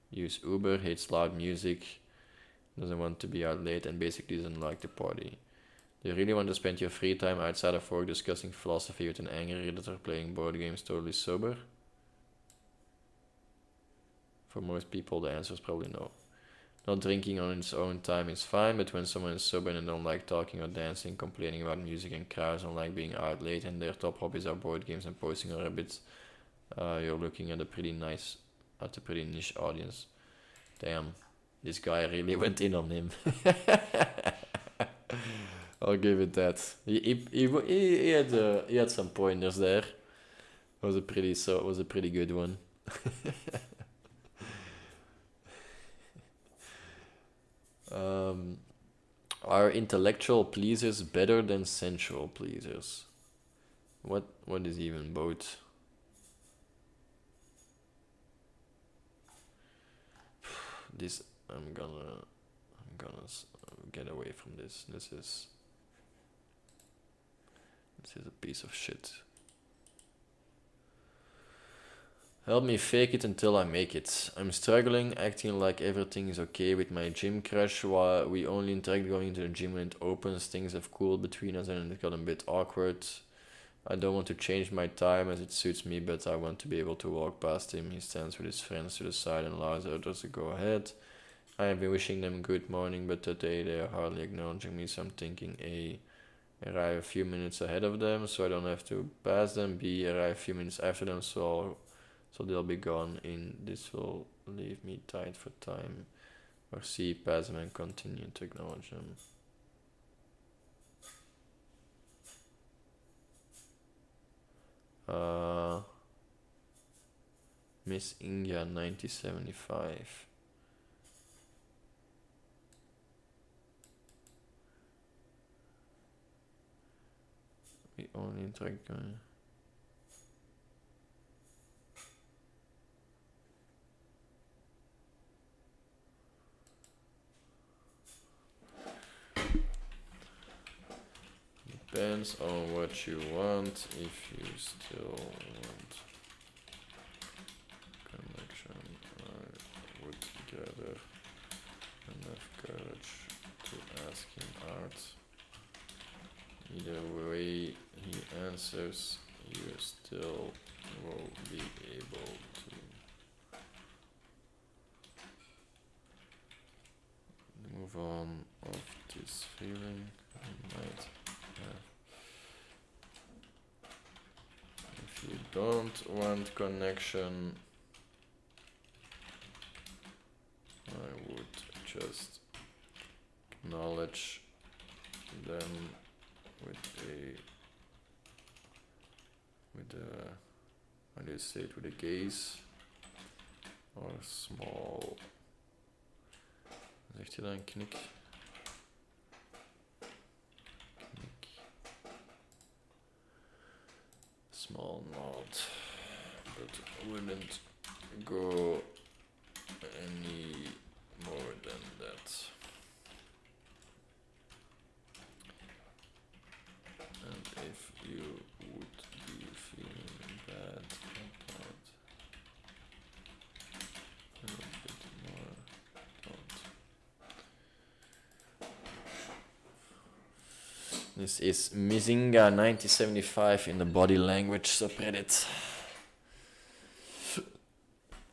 use Uber, hates loud music, doesn't want to be out late, and basically doesn't like to party. Do you really want to spend your free time outside of work discussing philosophy with an angry redditor playing board games totally sober? For most people, the answer is probably no. Not drinking on its own time is fine, but when someone is sober and they don't like talking or dancing, complaining about music and crowds, don't like being out late, and their top hobbies are board games and posting on Reddit, you're looking at a pretty niche audience. Damn, this guy really went in on him. I'll give it that. He had some pointers there. It was a pretty good one. Are intellectual pleasers better than sensual pleasers? What is even both? This I'm gonna get away from this. This is a piece of shit. Help me fake it until I make it. I'm struggling, acting like everything is okay with my gym crush while we only interact going to the gym when it opens. Things have cooled between us and it got a bit awkward. I don't want to change my time as it suits me, but I want to be able to walk past him. He stands with his friends to the side and allows others to go ahead. I have been wishing them good morning, but today they are hardly acknowledging me, so I'm thinking A, arrive a few minutes ahead of them so I don't have to pass them. B, arrive a few minutes after them so they'll be gone. In this will leave me tight for time. Or C, pass them and continue to acknowledge them. Miss India 9075. We only interact going. Depends on what you want. If you still want connection, I would gather enough courage to ask him out. Either way he answers, you still will be able to move on of this feeling. You might have. If you don't want connection, I would just acknowledge them with how do you say it, with a gaze or small, zegt hij dan, knik, small nod, but wouldn't go any more than that. And if you would be feeling bad about a little bit more, don't. This is Mizinga 9075 in the body language subreddit.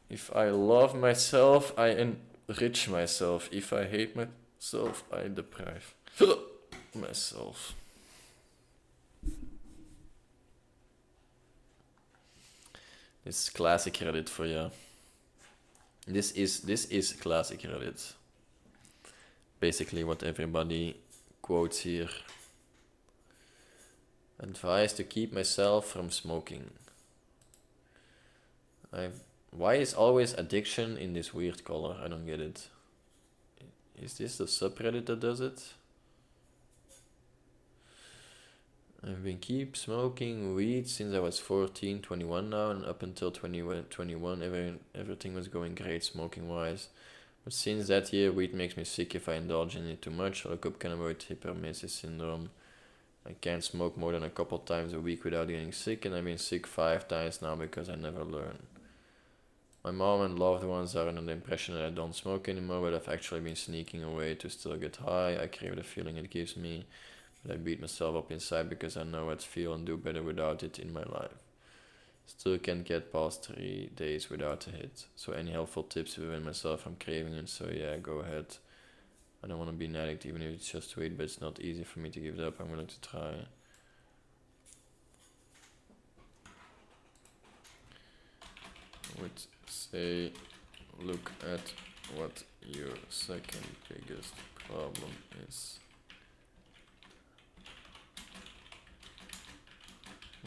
If I love myself, I enrich myself. If I hate myself, I deprive myself. This is classic Reddit for you. This is classic Reddit. Basically what everybody quotes here. Advice to keep myself from smoking. Why is always addiction in this weird color? I don't get it. Is this the subreddit that does it? I've been keep smoking weed since I was 14, 21 now, and up until 21, everything was going great smoking wise. But since that year, weed makes me sick if I indulge in it too much. I look up can avoid hyperemesis syndrome. I can't smoke more than a couple times a week without getting sick, and I've been sick 5 times now because I never learn. My mom and loved ones are under the impression that I don't smoke anymore, but I've actually been sneaking away to still get high. I crave the feeling it gives me, but I beat myself up inside because I know I'd feel and do better without it in my life. Still can't get past 3 days without a hit. So any helpful tips to prevent myself from craving it? So yeah, go ahead. I don't want to be an addict even if it's just weed, but it's not easy for me to give it up. I'm willing to try. I would say look at what your second biggest problem is.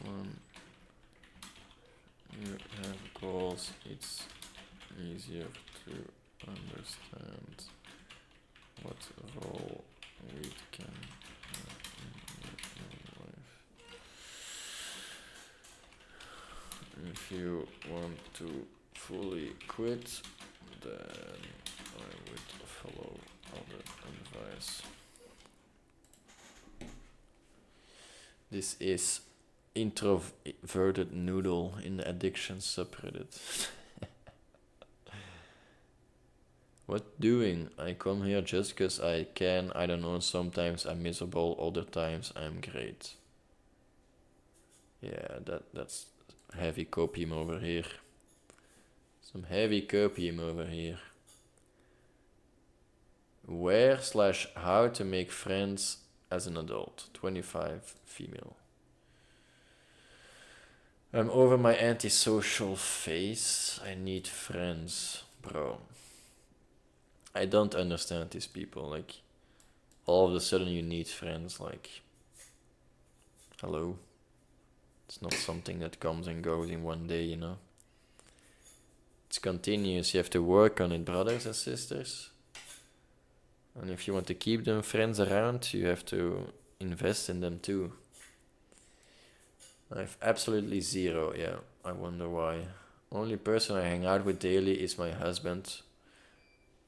1. You have goals, it's easier to understand what role weed can have in your life. If you want to fully quit, then I would follow other advice. This is introverted noodle in the addiction subreddit. What doing? I come here just cause I can. I don't know, sometimes I'm miserable, other times I'm great. Yeah, that's heavy copium over here. Some heavy copium over here. Where/how to make friends as an adult. 25 female. I'm over my antisocial phase. I need friends, bro. I don't understand these people. Like, all of a sudden you need friends. Like, hello. It's not something that comes and goes in one day, you know. It's continuous. You have to work on it, brothers and sisters. And if you want to keep them friends around, you have to invest in them too. I have absolutely zero, yeah. I wonder why. Only person I hang out with daily is my husband.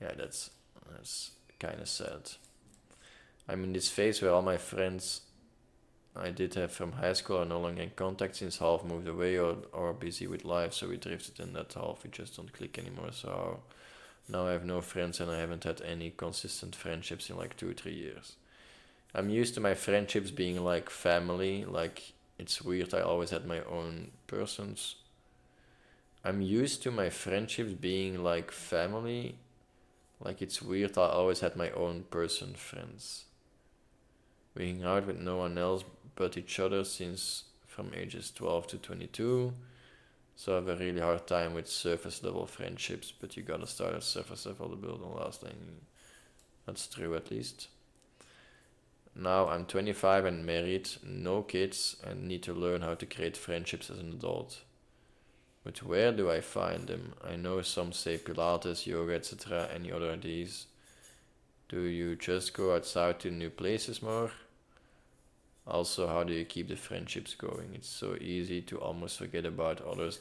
Yeah, that's kind of sad. I'm in this phase where all my friends I did have from high school are no longer in contact since half moved away or are busy with life, so we drifted in that half. We just don't click anymore, so now I have no friends and I haven't had any consistent friendships in like 2-3 years. I'm used to my friendships being like family, like it's weird I always had my own persons. I'm used to my friendships being like family, like it's weird I always had my own person friends. We hang out with no one else but each other since from ages 12 to 22. So I have a really hard time with surface level friendships, but you gotta start at surface level to build on lasting. That's true at least. Now I'm 25 and married, no kids, and need to learn how to create friendships as an adult. But where do I find them? I know some say Pilates, yoga, etc. Any other ideas? Do you just go outside to new places more? Also, how do you keep the friendships going? It's so easy to almost forget about others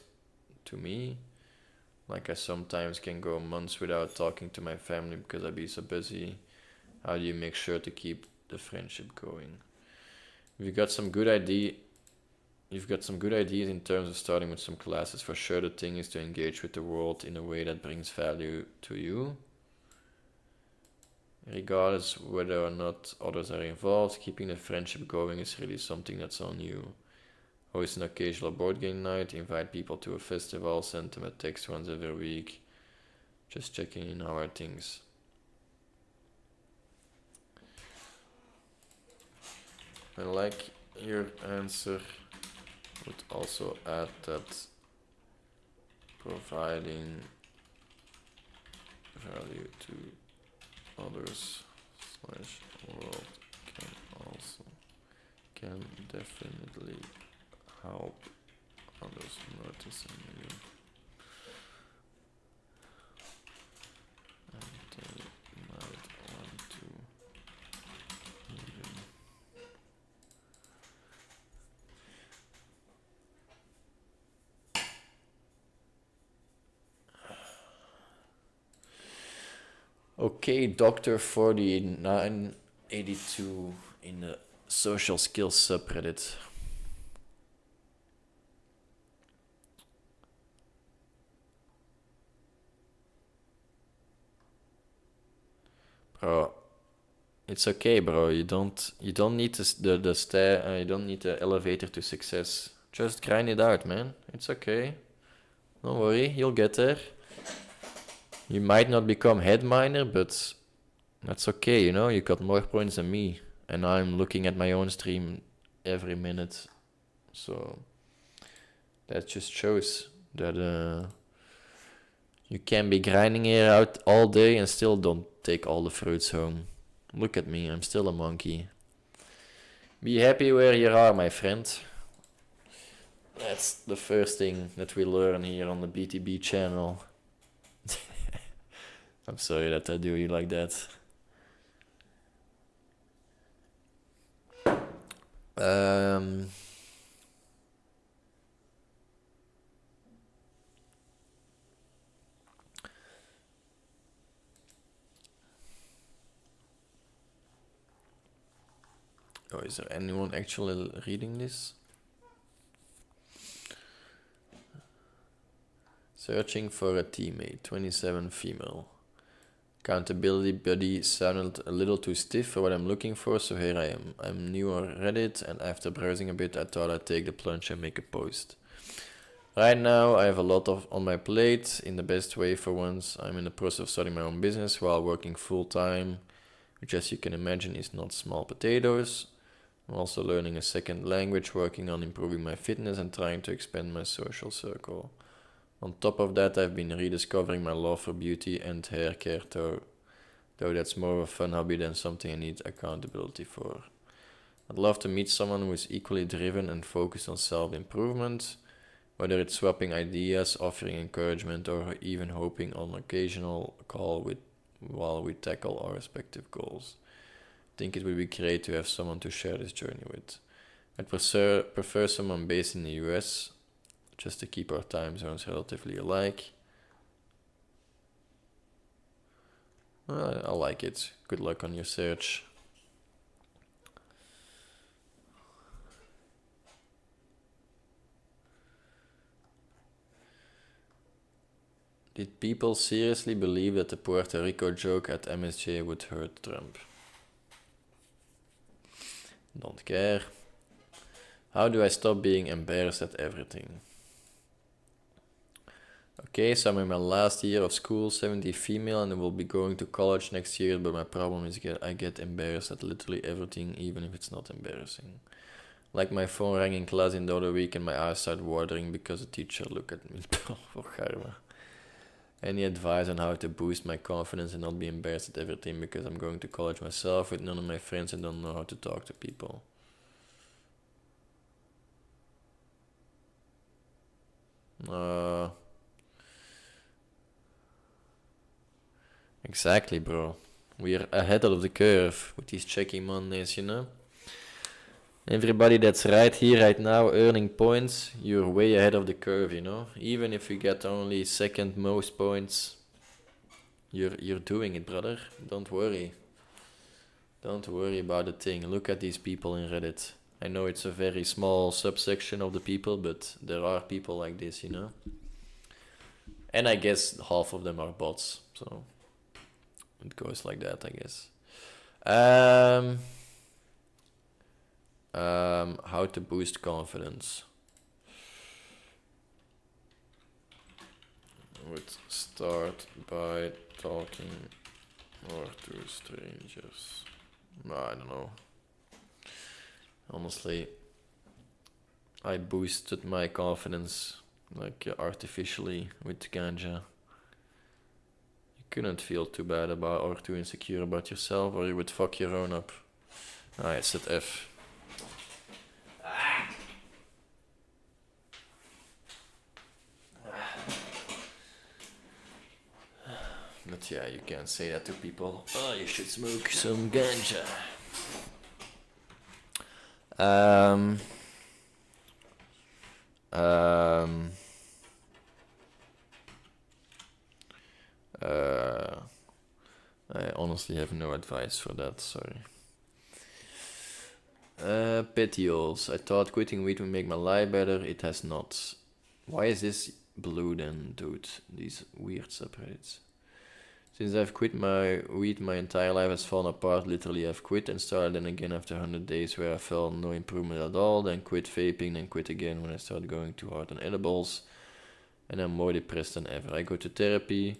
to me. Like I sometimes can go months without talking to my family because I be so busy. How do you make sure to keep the friendship going? You've got some good ideas in terms of starting with some classes. For sure, the thing is to engage with the world in a way that brings value to you. Regardless whether or not others are involved, keeping the friendship going is really something that's on you. Host an occasional board game night, invite people to a festival, send them a text once every week. Just checking in, how are things? I like your answer. Would also add that providing value to others slash world can definitely help others noticing you. And they might want to even okay, Dr. 4982 in the social skills subreddit. Bro, it's okay, bro. You don't need the stair. You don't need the elevator to success. Just grind it out, man. It's okay. Don't worry, you'll get there. You might not become head miner, but that's okay, you know? You got more points than me. And I'm looking at my own stream every minute. So that just shows that you can be grinding here out all day and still don't take all the fruits home. Look at me, I'm still a monkey. Be happy where you are, my friend. That's the first thing that we learn here on the BTB channel. I'm sorry that I do you like that. Oh, is there anyone actually reading this? Searching for a teammate, 27 female. Accountability buddy sounded a little too stiff for what I'm looking for, so here I am. I'm new on Reddit, and after browsing a bit, I thought I'd take the plunge and make a post. Right now, I have a lot on my plate, in the best way for once. I'm in the process of starting my own business while working full-time, which as you can imagine is not small potatoes. I'm also learning a second language, working on improving my fitness and trying to expand my social circle. On top of that, I've been rediscovering my love for beauty and hair care, though that's more of a fun hobby than something I need accountability for. I'd love to meet someone who is equally driven and focused on self-improvement, whether it's swapping ideas, offering encouragement, or even hoping on an occasional call while we tackle our respective goals. I think it would be great to have someone to share this journey with. I'd prefer someone based in the US, just to keep our time zones relatively alike. I like it. Good luck on your search. Did people seriously believe that the Puerto Rico joke at MSJ would hurt Trump? Don't care. How do I stop being embarrassed at everything? Okay, so I'm in my last year of school, 70 female, and I will be going to college next year, but my problem is I get embarrassed at literally everything, even if it's not embarrassing. Like my phone rang in class in the other week and my eyes started watering because the teacher looked at me. For karma. Any advice on how to boost my confidence and not be embarrassed at everything, because I'm going to college myself with none of my friends and don't know how to talk to people. Exactly, bro. We're ahead of the curve with these checking Mondays, you know? Everybody that's right here, right now, earning points, you're way ahead of the curve, you know? Even if you get only second most points, you're doing it, brother. Don't worry. Don't worry about a thing. Look at these people in Reddit. I know it's a very small subsection of the people, but there are people like this, you know? And I guess half of them are bots, so it goes like that, I guess. How to boost confidence. I would start by talking more to strangers. I don't know. Honestly, I boosted my confidence like artificially with ganja. You couldn't feel too bad about or too insecure about yourself, or you would fuck your own up. Ah, it's at F. But yeah, you can't say that to people. Oh, you should smoke some ganja. I honestly have no advice for that, sorry. Petioles. I thought quitting weed would make my life better. It has not. Why is this blue then, dude? These weird subreddits. Since I've quit my weed, my entire life has fallen apart. Literally, I've quit and started then again after 100 days where I felt no improvement at all. Then quit vaping, then quit again when I started going too hard on edibles. And I'm more depressed than ever. I go to therapy.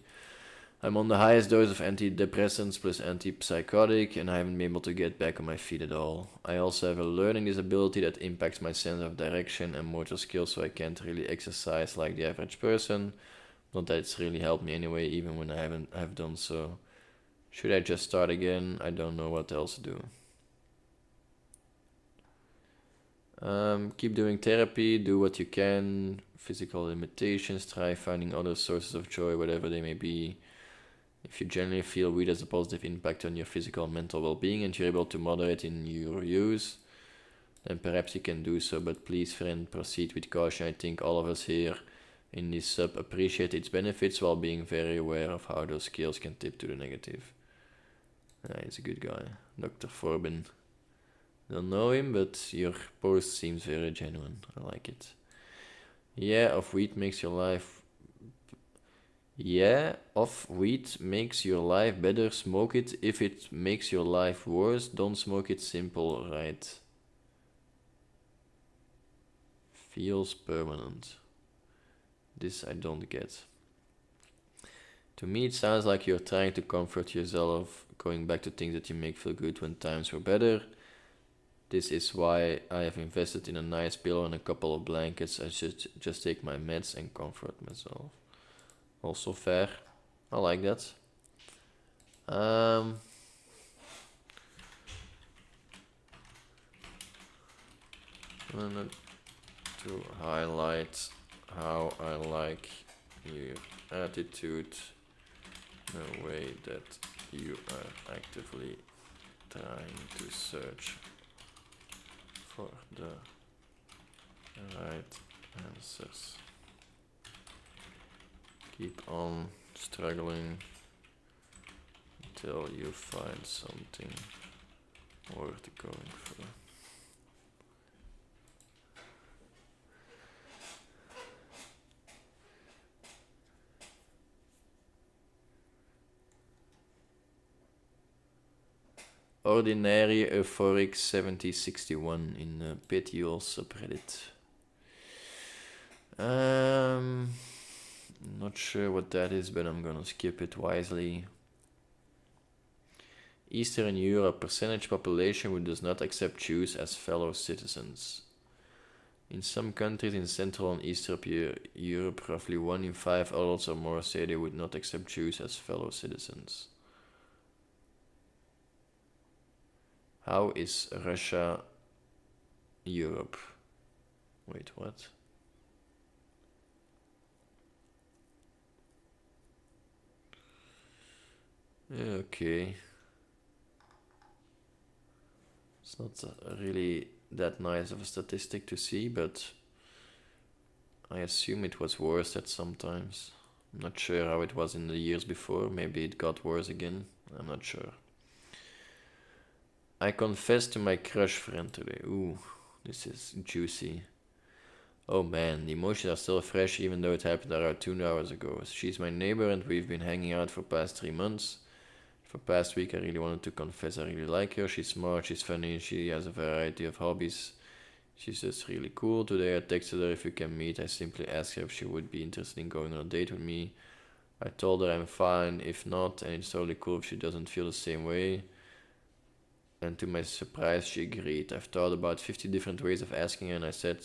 I'm on the highest dose of antidepressants plus antipsychotic, and I haven't been able to get back on my feet at all. I also have a learning disability that impacts my sense of direction and motor skills, so I can't really exercise like the average person. Not that it's really helped me anyway, even when I have done so. Should I just start again? I don't know what else to do. Keep doing therapy, do what you can, physical limitations, try finding other sources of joy, whatever they may be. If you generally feel weed has a positive impact on your physical and mental well-being and you're able to moderate in your use, then perhaps you can do so, but please, friend, proceed with caution. I think all of us here in this sub appreciate its benefits while being very aware of how those scales can tip to the negative. He's a good guy. Dr. Forbin. Don't know him, but your post seems very genuine. I like it. Yeah, of weed makes your life better. Smoke it. If it makes your life worse, don't smoke it. Simple, right? Feels permanent. This I don't get. To me, it sounds like you're trying to comfort yourself, going back to things that you make feel good when times were better. This is why I have invested in a nice pillow and a couple of blankets. I should just take my meds and comfort myself. Also fair. I like that. I'm gonna to highlight how I like your attitude, the way that you are actively trying to search for the right answers. Keep on struggling until you find something worth going for. Ordinary Euphoric 7061 in Petiole subreddit. Not sure what that is, but I'm gonna skip it wisely. Eastern Europe, percentage population who does not accept Jews as fellow citizens. In some countries in Central and Eastern Europe, roughly 1 in 5 adults or more say they would not accept Jews as fellow citizens. How is Russia Europe? Wait, what? Okay. It's not really that nice of a statistic to see, but I assume it was worse at some times. I'm not sure how it was in the years before. Maybe it got worse again. I'm not sure. I confessed to my crush friend today. Ooh, this is juicy. Oh man, the emotions are still fresh even though it happened around 2 hours ago. She's my neighbor and we've been hanging out for past 3 months. For past week I really wanted to confess I really like her. She's smart, she's funny, she has a variety of hobbies. She's just really cool. Today I texted her if we can meet. I simply asked her if she would be interested in going on a date with me. I told her I'm fine if not, and it's totally cool if she doesn't feel the same way. And to my surprise, she agreed. I've thought about 50 different ways of asking her, and I said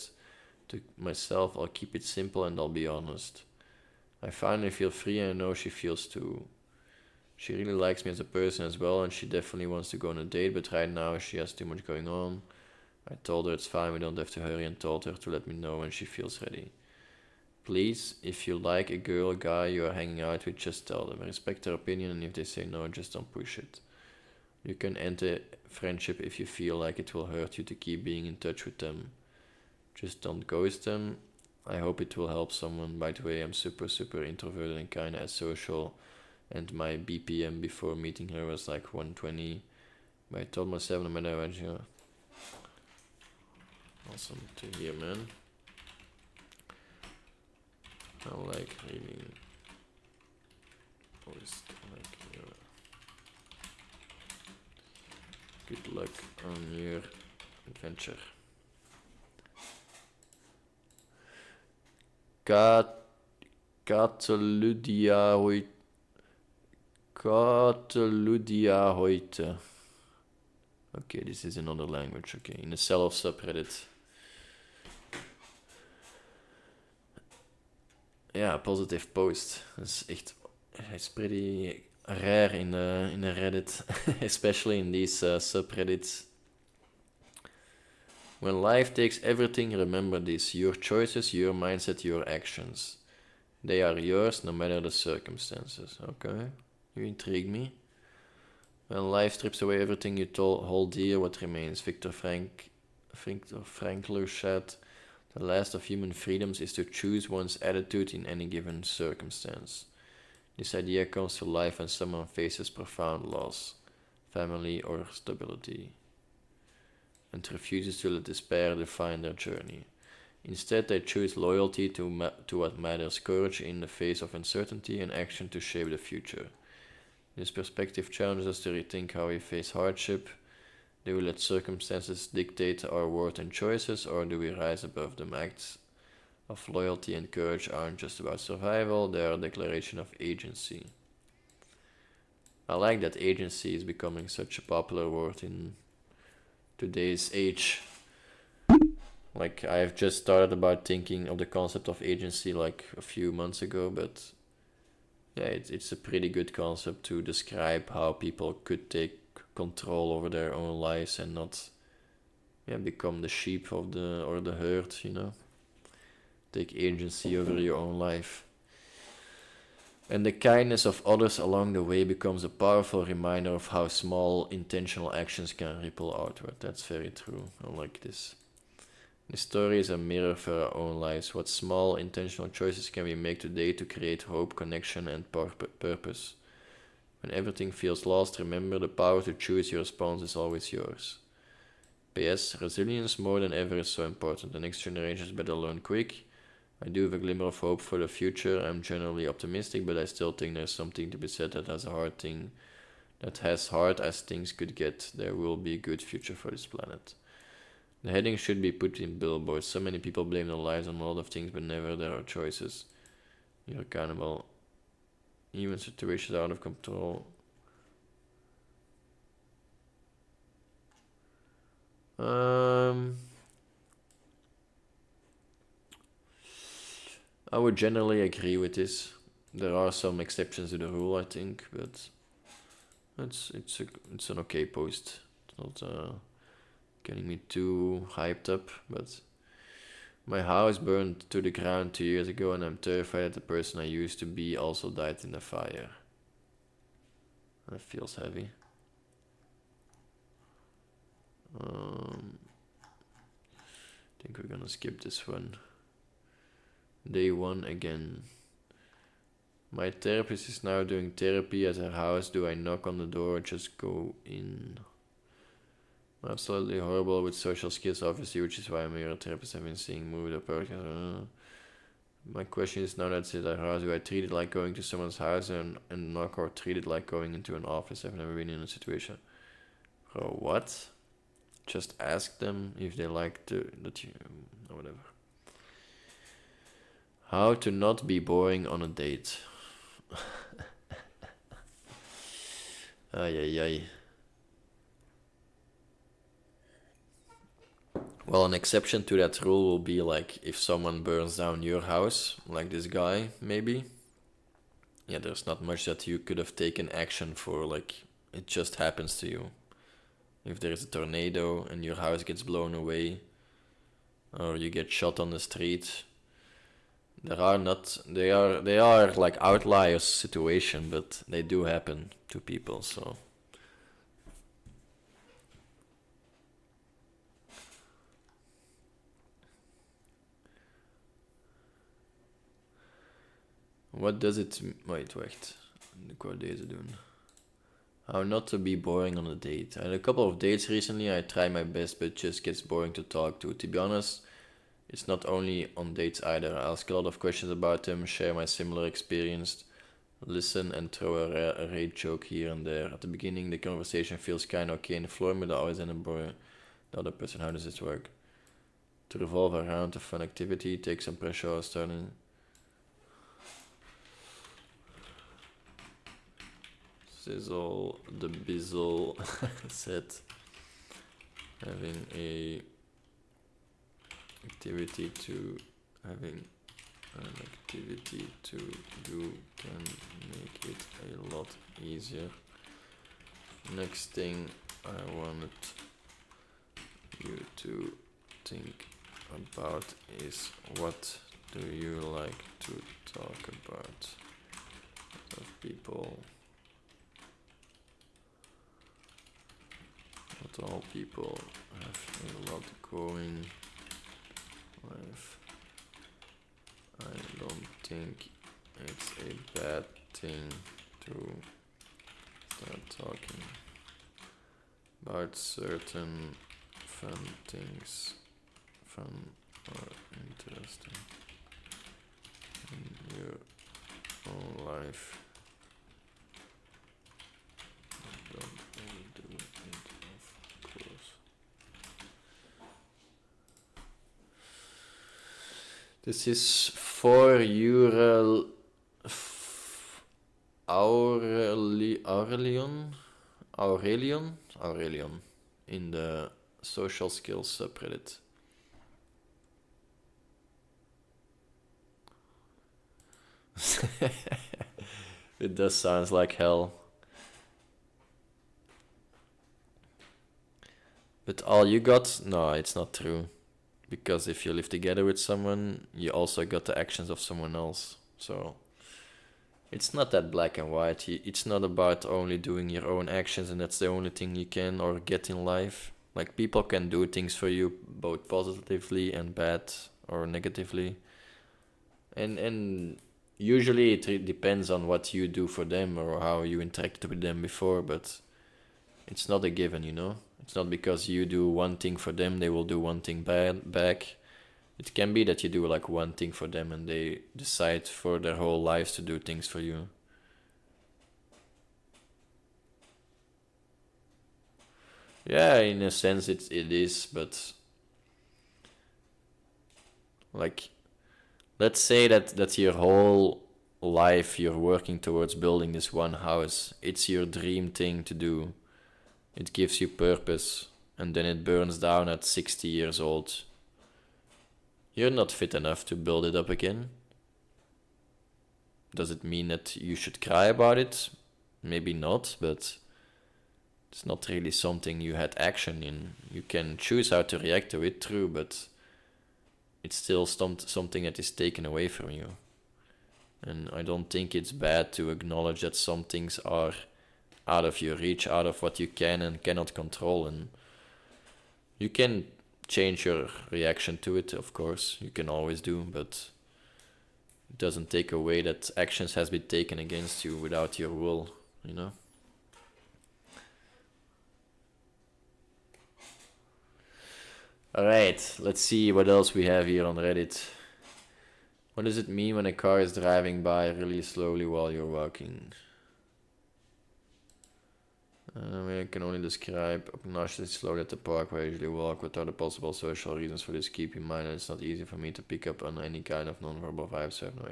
to myself, I'll keep it simple and I'll be honest. I finally feel free, and I know she feels too. She really likes me as a person as well, and she definitely wants to go on a date, but right now she has too much going on. I told her it's fine, we don't have to hurry, and told her to let me know when she feels ready. Please, if you like a girl, guy you are hanging out with, just tell them. Respect their opinion, and if they say no, just don't push it. You can end a friendship if you feel like it will hurt you to keep being in touch with them. Just don't ghost them. I hope it will help someone. By the way, I'm super introverted and kinda asocial, and my BPM before meeting her was like 120. But I told myself no matter what, you know. Awesome to hear, man. I like reading. Always like your. Good luck on your adventure. Cataludia heute. Okay, this is another language. Okay, in a cell of subreddit. Yeah, positive post. It's pretty rare in a Reddit, especially in these subreddits. When life takes everything, remember this: your choices, your mindset, your actions. They are yours no matter the circumstances. Okay, you intrigue me. When life strips away everything you hold dear, what remains? Viktor Frankl said, the last of human freedoms is to choose one's attitude in any given circumstance. This idea comes to life when someone faces profound loss, family or stability, and refuses to let despair define their journey. Instead, they choose loyalty to what matters, courage in the face of uncertainty, and action to shape the future. This perspective challenges us to rethink how we face hardship. Do we let circumstances dictate our worth and choices, or do we rise above them? Acts of loyalty and courage aren't just about survival, they are a declaration of agency. I like that agency is becoming such a popular word in today's age. Like, I've just started about thinking of the concept of agency like a few months ago, but yeah, it's a pretty good concept to describe how people could take control over their own lives and not become the sheep of the herd, you know. Take agency over your own life. And the kindness of others along the way becomes a powerful reminder of how small intentional actions can ripple outward. That's very true. I like this. This story is a mirror for our own lives. What small intentional choices can we make today to create hope, connection, and purpose? When everything feels lost, remember the power to choose your response is always yours. P.S. Resilience more than ever is so important. The next generations better learn quick. I do have a glimmer of hope for the future. I'm generally optimistic, but I still think there's something to be said that as hard as things could get, there will be a good future for this planet. The heading should be put in billboards. So many people blame their lives on a lot of things, but never there are choices. You're accountable. Even situations out of control. I would generally agree with this. There are some exceptions to the rule, I think, but it's an okay post. It's not getting me too hyped up, but my house burned to the ground 2 years ago, and I'm terrified that the person I used to be also died in the fire. That feels heavy. I think we're gonna skip this one. Day 1 again. My therapist is now doing therapy at her house. Do I knock on the door or just go in? I'm absolutely horrible with social skills, obviously, which is why I'm here. Therapists have been seeing movie the podcast. My question is, now that it's at her house, do I treat it like going to someone's house and knock, or treat it like going into an office? I've never been in a situation. Bro, what? Just ask them if they like that you, or whatever. How to not be boring on a date. Ay, ay, ay. Well, an exception to that rule will be like if someone burns down your house, like this guy, maybe. yeah, there's not much that you could have taken action for, like, it just happens to you. If there's a tornado and your house gets blown away, or you get shot on the street, they are like outliers situation, but they do happen to people, so. What does it... Wait. Qua deze doen. How not to be boring on a date. I had a couple of dates recently. I try my best, but it just gets boring to talk to. To be honest, it's not only on dates either. I ask a lot of questions about them, share my similar experience, listen and throw a rate joke here and there. At the beginning, the conversation feels kind of okay in the floor, but I always end up boring the other person. How does this work? To revolve around a fun activity, take some pressure out starting. Sizzle the bizzle said having an activity to do can make it a lot easier. Next thing I wanted you to think about is what do you like to talk about? Of people. Not all people have a lot going life. I don't think it's a bad thing to start talking about certain fun things, fun or interesting in your own life. Don't overdo it, of course. This is for Aurelion in the social skills subreddit. It does sound like hell. But all you got? No, it's not true. Because if you live together with someone, you also got the actions of someone else. So it's not that black and white. It's not about only doing your own actions and that's the only thing you can or get in life. Like, people can do things for you both positively and bad or negatively. And usually it depends on what you do for them or how you interacted with them before, but it's not a given, you know? It's not because you do one thing for them, they will do one thing back. It can be that you do like one thing for them and they decide for their whole lives to do things for you. Yeah, in a sense it is, but like, let's say that your whole life you're working towards building this one house. It's your dream thing to do. It gives you purpose, and then it burns down at 60 years old. You're not fit enough to build it up again. Does it mean that you should cry about it? Maybe not, but it's not really something you had action in. You can choose how to react to it, true, but it's still something that is taken away from you. And I don't think it's bad to acknowledge that some things are out of your reach, out of what you can and cannot control, and you can change your reaction to it, of course, you can always do, but it doesn't take away that actions has been taken against you without your will, you know? Alright, let's see what else we have here on Reddit. What does it mean when a car is driving by really slowly while you're walking? I can only describe obnoxiously slowly at the park where I usually walk. What are the possible social reasons for this? Keep in mind that it's not easy for me to pick up on any kind of non-verbal vibes. So no,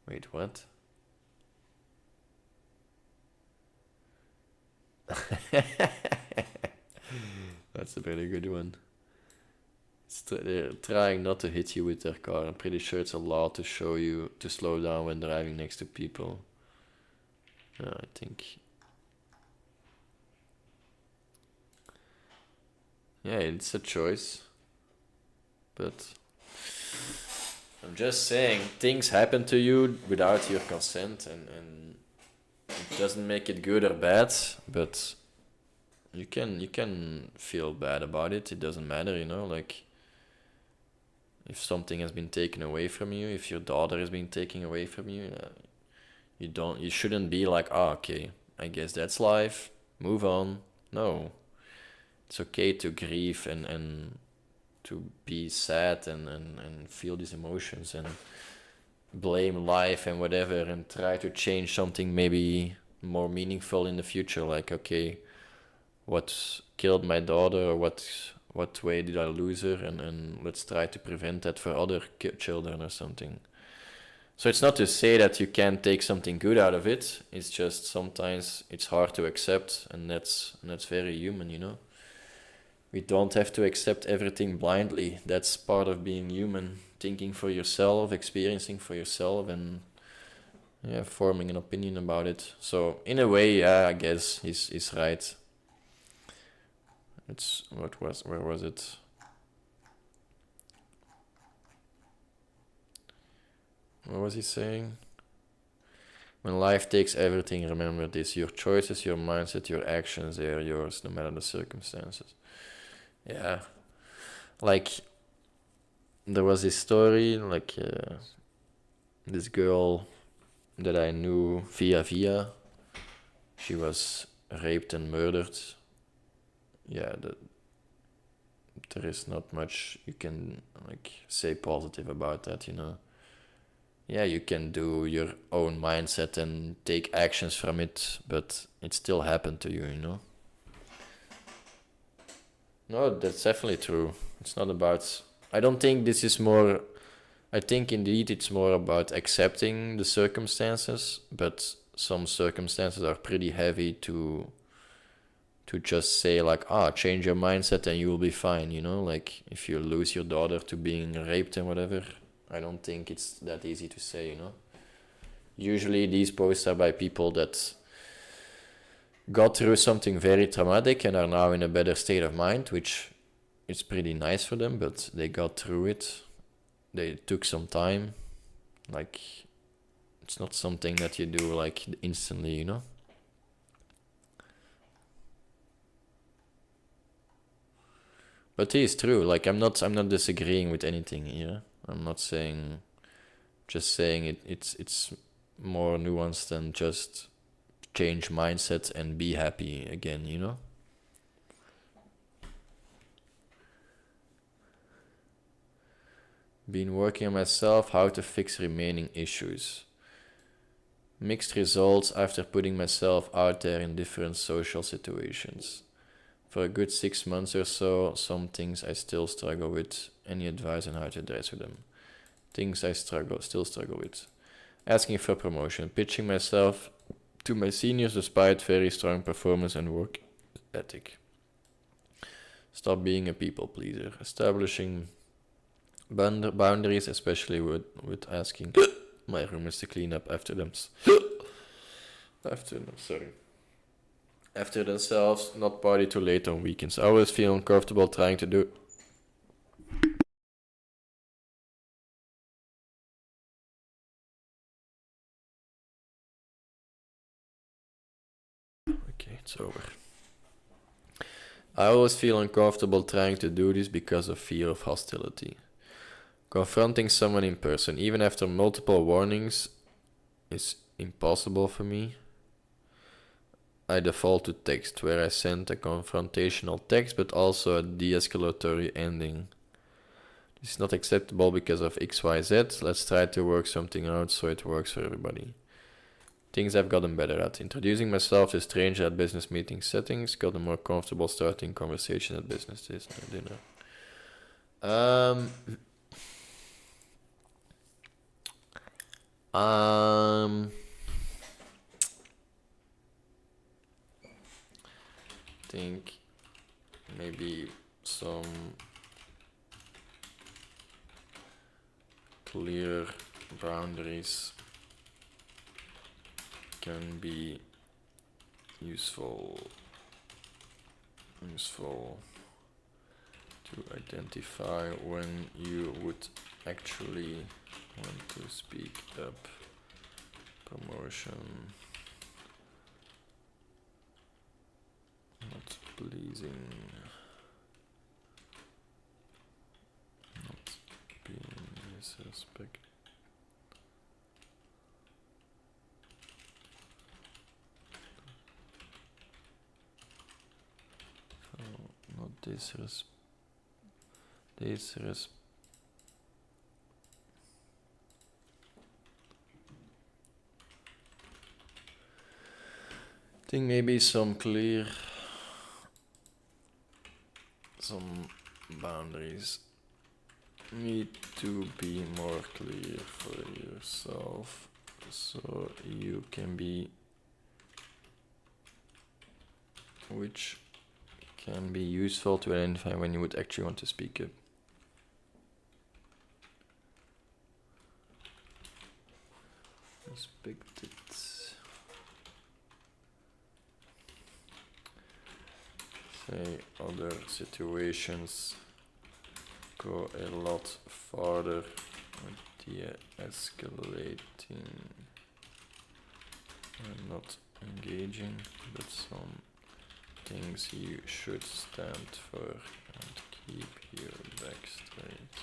wait, what? That's a very good one. They're trying not to hit you with their car. I'm pretty sure it's a law to show you to slow down when driving next to people. I think. Yeah, it's a choice. But I'm just saying, things happen to you without your consent, and it doesn't make it good or bad, but you can feel bad about it. It doesn't matter, you know, like if something has been taken away from you, if your daughter has been taken away from you, you shouldn't be like, oh, okay, I guess that's life, move on. No, it's okay to grieve and to be sad and feel these emotions and blame life and whatever, and try to change something maybe more meaningful in the future, like, okay, what killed my daughter, or what way did I lose her, and let's try to prevent that for other children or something. So it's not to say that you can't take something good out of it, it's just sometimes it's hard to accept, and that's very human, you know. We don't have to accept everything blindly. That's part of being human, thinking for yourself, experiencing for yourself, and forming an opinion about it. So in a way, yeah, I guess he's right. Where was it? What was he saying? When life takes everything, remember this: your choices, your mindset, your actions, they are yours, no matter the circumstances. Yeah, like there was this story, like this girl that I knew via. She was raped and murdered. Yeah, there is not much you can like say positive about that, you know. Yeah, you can do your own mindset and take actions from it, but it still happened to you, you know. No, that's definitely true. It's not about. I don't think this is more. I think indeed it's more about accepting the circumstances, but some circumstances are pretty heavy to just say like, change your mindset and you will be fine, you know? Like if you lose your daughter to being raped and whatever, I don't think it's that easy to say, you know? Usually these posts are by people that got through something very traumatic and are now in a better state of mind, which is pretty nice for them, but they got through it. They took some time. Like, it's not something that you do like instantly, you know? But it is true. Like I'm not disagreeing with anything here. I'm not saying, just saying it's more nuanced than just change mindset and be happy again, you know? Been working on myself, how to fix remaining issues. Mixed results after putting myself out there in different social situations. For a good 6 months or so, some things I still struggle with. Any advice on how to address with them? Things I still struggle with. Asking for promotion, pitching myself to my seniors despite very strong performance and work ethic. Stop being a people pleaser. Establishing boundaries, especially with asking my roommates to clean up after themselves, not party too late on weekends. I always feel uncomfortable trying to do. Okay, it's over. I always feel uncomfortable trying to do this because of fear of hostility. Confronting someone in person, even after multiple warnings, is impossible for me. I default to text, where I send a confrontational text but also a de-escalatory ending. This is not acceptable because of XYZ. Let's try to work something out so it works for everybody. Things I've gotten better at. Introducing myself to strangers at business meeting settings. Gotten more comfortable starting conversation at business dinner. Think maybe some clear boundaries can be useful to identify when you would actually want to speak up. Promotion, not pleasing, not being disrespect. So not disrespect. I think maybe some boundaries need to be more clear for yourself, so you can be, which can be useful to identify when you would actually want to speak up. Respected. Say other situations go a lot farther with de-escalating and not engaging, but some things you should stand for and keep your back straight.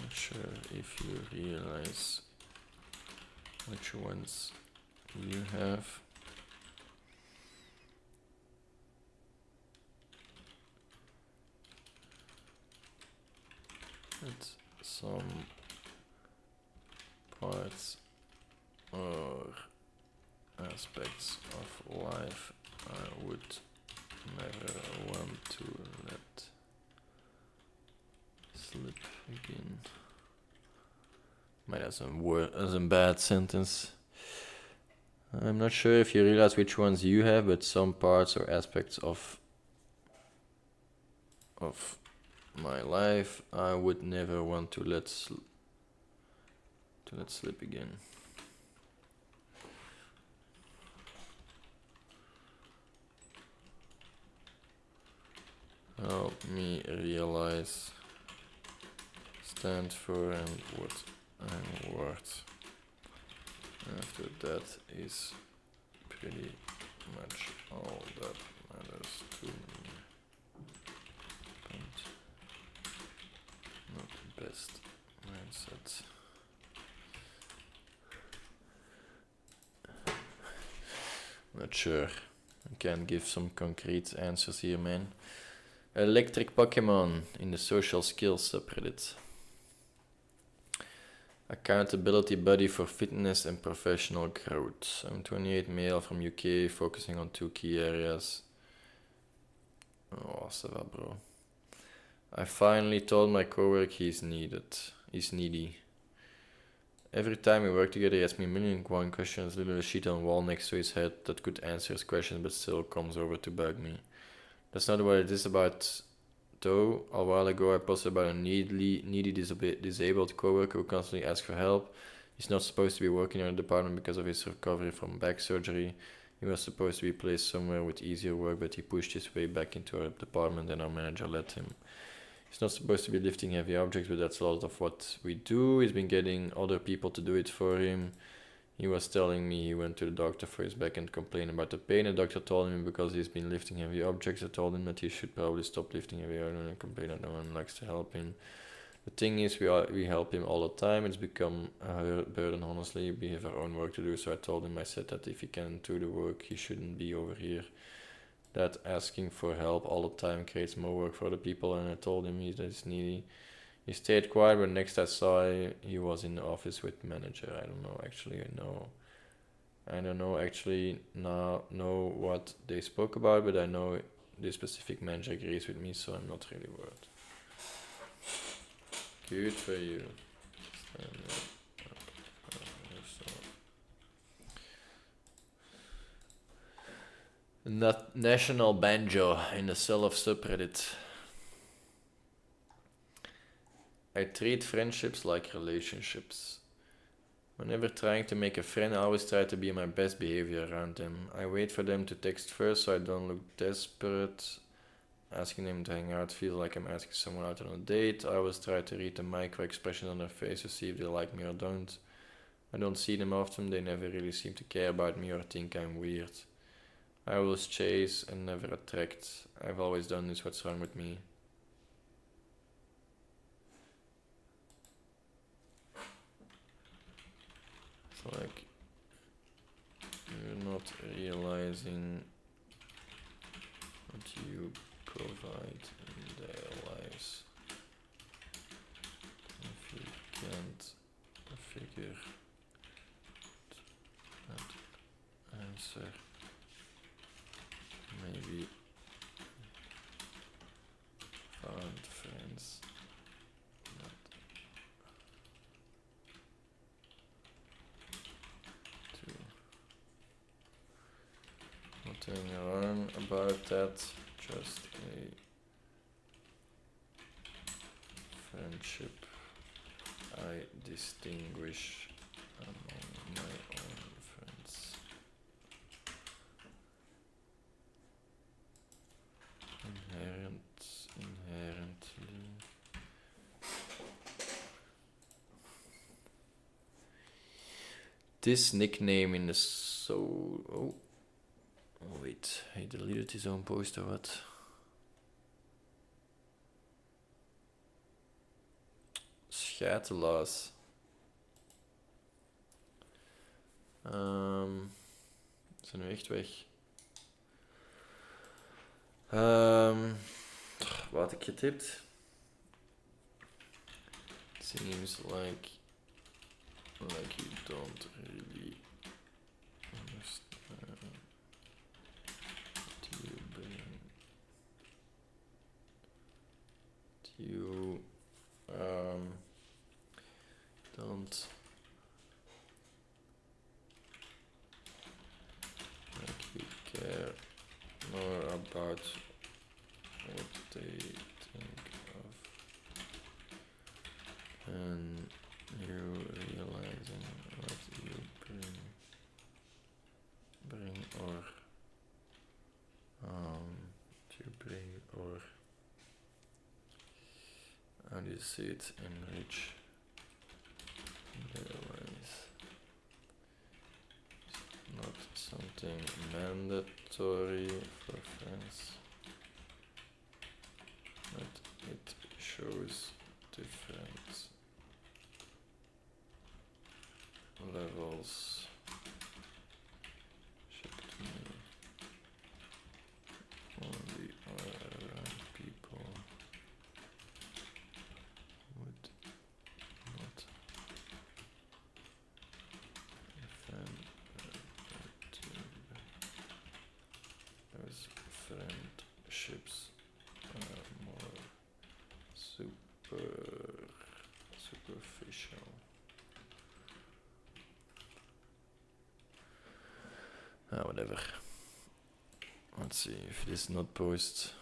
Not sure if you realize which ones you have. But some parts or aspects of life I would never want to let slip again. Might have some bad sentence. I'm not sure if you realize which ones you have, but some parts or aspects of my life I would never want to let slip again. Help me realize, stand for, and what I'm worth. After that is pretty much all that matters to me. And not the best mindset. Not sure. I can't give some concrete answers here, man. Electric Pokemon in the social skills subreddit. Accountability buddy for fitness and professional growth. I'm 28, male from UK, focusing on 2 key areas. Oh, ça va, bro. I finally told my coworker he's needy. Every time we work together, he asks me a million questions, little sheet on the wall next to his head that could answer his questions, but still comes over to bug me. That's not what it is about, though. A while ago I posted about a needy disabled coworker who constantly asks for help. He's not supposed to be working in our department because of his recovery from back surgery. He was supposed to be placed somewhere with easier work, but he pushed his way back into our department and our manager let him. He's not supposed to be lifting heavy objects, but that's a lot of what we do. He's been getting other people to do it for him. He was telling me he went to the doctor for his back and complained about the pain. The doctor told him because he's been lifting heavy objects, I told him that he should probably stop lifting heavy objects and complain that no one likes to help him. The thing is, we help him all the time. It's become a burden, honestly. We have our own work to do, so I told him, I said that if he can do the work, he shouldn't be over here. That asking for help all the time creates more work for the people, and I told him that he's needy. He stayed quiet, but next I saw he was in the office with the manager. I don't know what they spoke about, but I know the specific manager agrees with me, so I'm not really worried. Good for you. National Banjo in the Cell of subreddit. I treat friendships like relationships. Whenever trying to make a friend, I always try to be my best behavior around them. I wait for them to text first so I don't look desperate. Asking them to hang out feels like I'm asking someone out on a date. I always try to read the micro expression on their face to see if they like me or don't. I don't see them often, they never really seem to care about me or think I'm weird. I always chase and never attract. I've always done this, what's wrong with me? So like, you're not realizing what you provide in their lives. If you can't figure that answer, maybe found friends too. Nothing wrong about that, just a friendship I distinguish among my own friends. Inherently. This nickname in the oh wait, he deleted his own post or what? Schaatelaars. Zijn nu echt weg. Wat had ik getipt? Seems like you don't really understand what you bring. You don't like you care more about what they think of and you realizing what you bring or how do you see it, enrich their lives. Not something mandatory for friends, but it shows different levels. Shipped me only around people would not defend as friendships are more superficial. Whatever. Let's see if it is not post.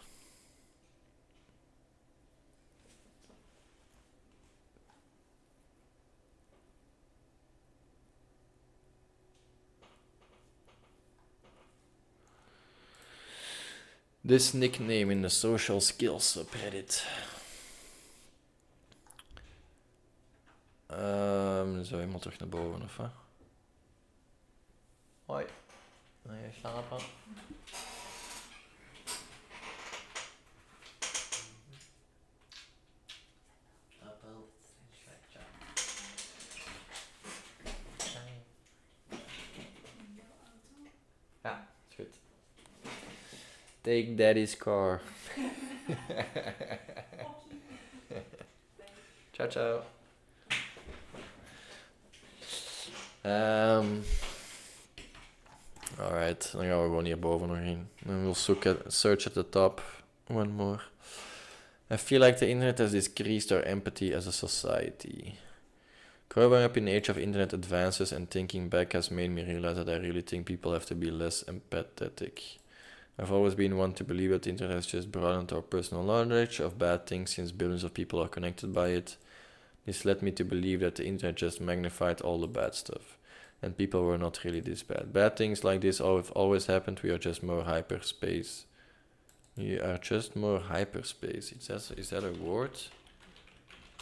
This nickname in the social skills subreddit. Zo helemaal terug naar boven of wat? Hoi. Wil je slapen? Ja, is goed. Take daddy's car. Ciao, ciao. Alright, dan gaan we gewoon hierboven nog in. And we'll search at the top. One more. I feel like the internet has decreased our empathy as a society. Growing up in the age of internet advances and thinking back has made me realize that I really think people have to be less empathetic. I've always been one to believe that the internet has just broadened our personal knowledge of bad things since billions of people are connected by it. This led me to believe that the internet just magnified all the bad stuff, and people were not really this bad. Bad things like this have always happened. We are just more hyperspace. We are just more hyperspace. Is that a word?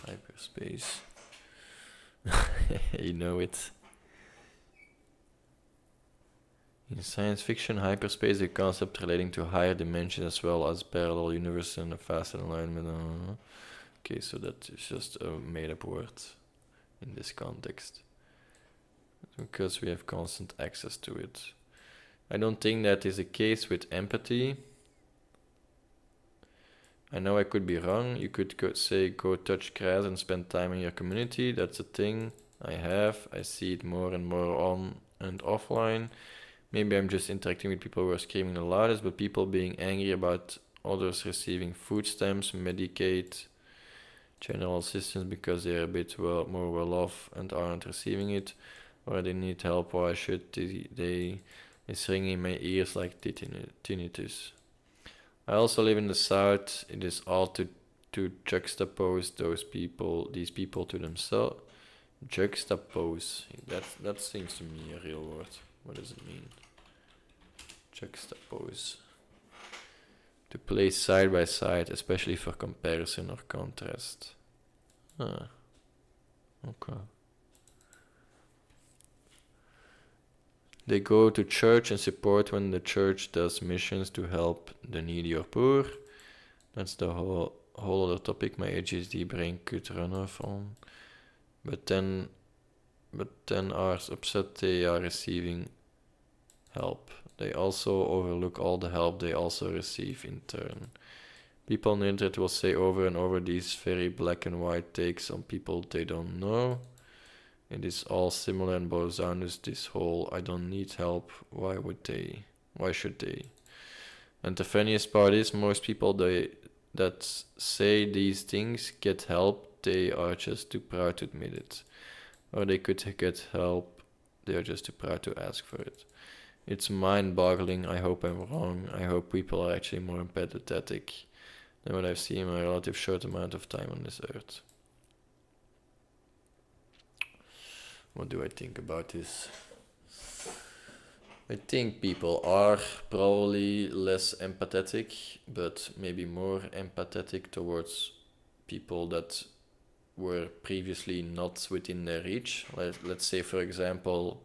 Hyperspace. You know it. In science fiction, hyperspace is a concept relating to higher dimensions as well as parallel universes and a faster alignment. Okay, so that is just a made-up word in this context, because we have constant access to it. I don't think that is the case with empathy. I know I could be wrong. You could go touch grass and spend time in your community. That's a thing I have. I see it more and more on and offline. Maybe I'm just interacting with people who are screaming the loudest, but people being angry about others receiving food stamps, Medicaid, general assistance because they're a bit more well off and aren't receiving it, or they need help. Why should they? It's ringing in my ears like tinnitus. I also live in the south. It is odd to juxtapose these people to themselves. Juxtapose. That seems to me a real word. What does it mean? Juxtapose. To place side by side, especially for comparison or contrast. Okay. They go to church and support when the church does missions to help the needy or poor. That's the whole other topic my ADHD brain could run off on. But then are upset they are receiving help. They also overlook all the help they also receive in turn. People on the internet will say over and over these very black and white takes on people they don't know. It is all similar and boils down to this whole I don't need help, why should they? And the funniest part is most people that say these things get help, they are just too proud to admit it. Or they could get help, they are just too proud to ask for it. It's mind-boggling. I hope I'm wrong. I hope people are actually more empathetic than what I've seen in my relative short amount of time on this earth. What do I think about this? I think people are probably less empathetic, but maybe more empathetic towards people that were previously not within their reach. Let's say, for example,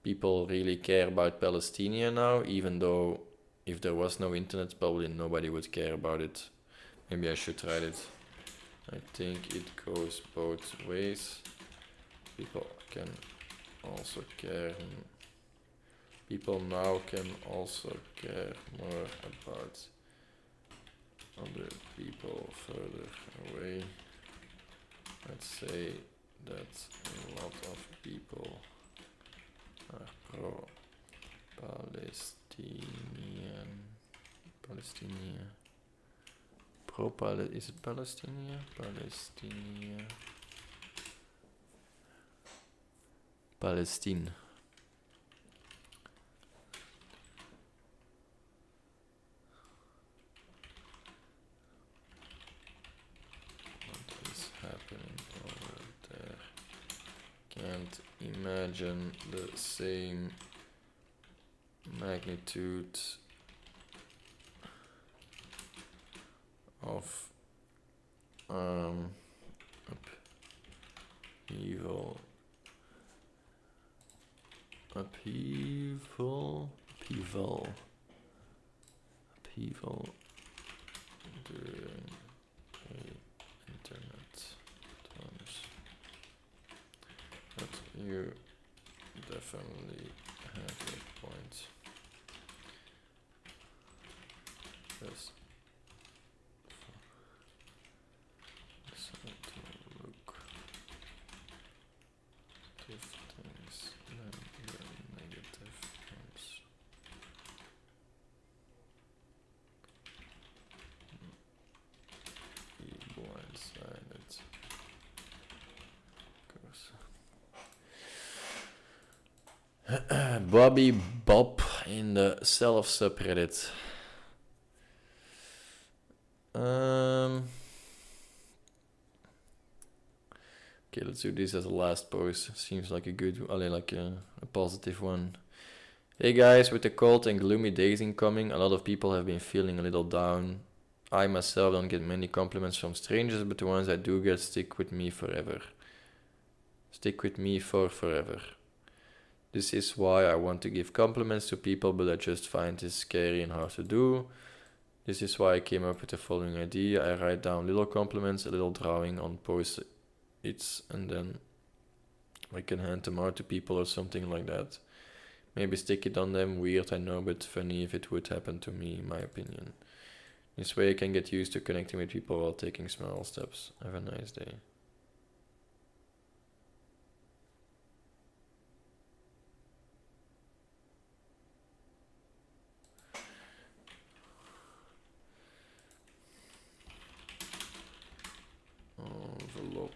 people really care about Palestine now, even though if there was no internet, probably nobody would care about it. Maybe I should write it. I think it goes both ways. People can also care. People now can also care more about other people further away. Let's say that a lot of people are pro-Palestinian. Is it Palestinian? Palestine. What is happening over there? Can't imagine the same magnitude of upheaval during internet times. But you definitely have a point. Just decide to look at things than the negative ones. Be blindsided. Of course. Bobby Bob in the self subreddit. Okay, let's do this as a last post. Seems like a good, like a positive one. Hey guys, with the cold and gloomy days incoming, a lot of people have been feeling a little down. I myself don't get many compliments from strangers, but the ones I do get stick with me forever. Stick with me for forever. This is why I want to give compliments to people, but I just find this scary and hard to do. This is why I came up with the following idea. I write down little compliments, a little drawing on post-its, and then I can hand them out to people or something like that. Maybe stick it on them. Weird, I know, but funny if it would happen to me, in my opinion. This way I can get used to connecting with people while taking small steps. Have a nice day. Envelope.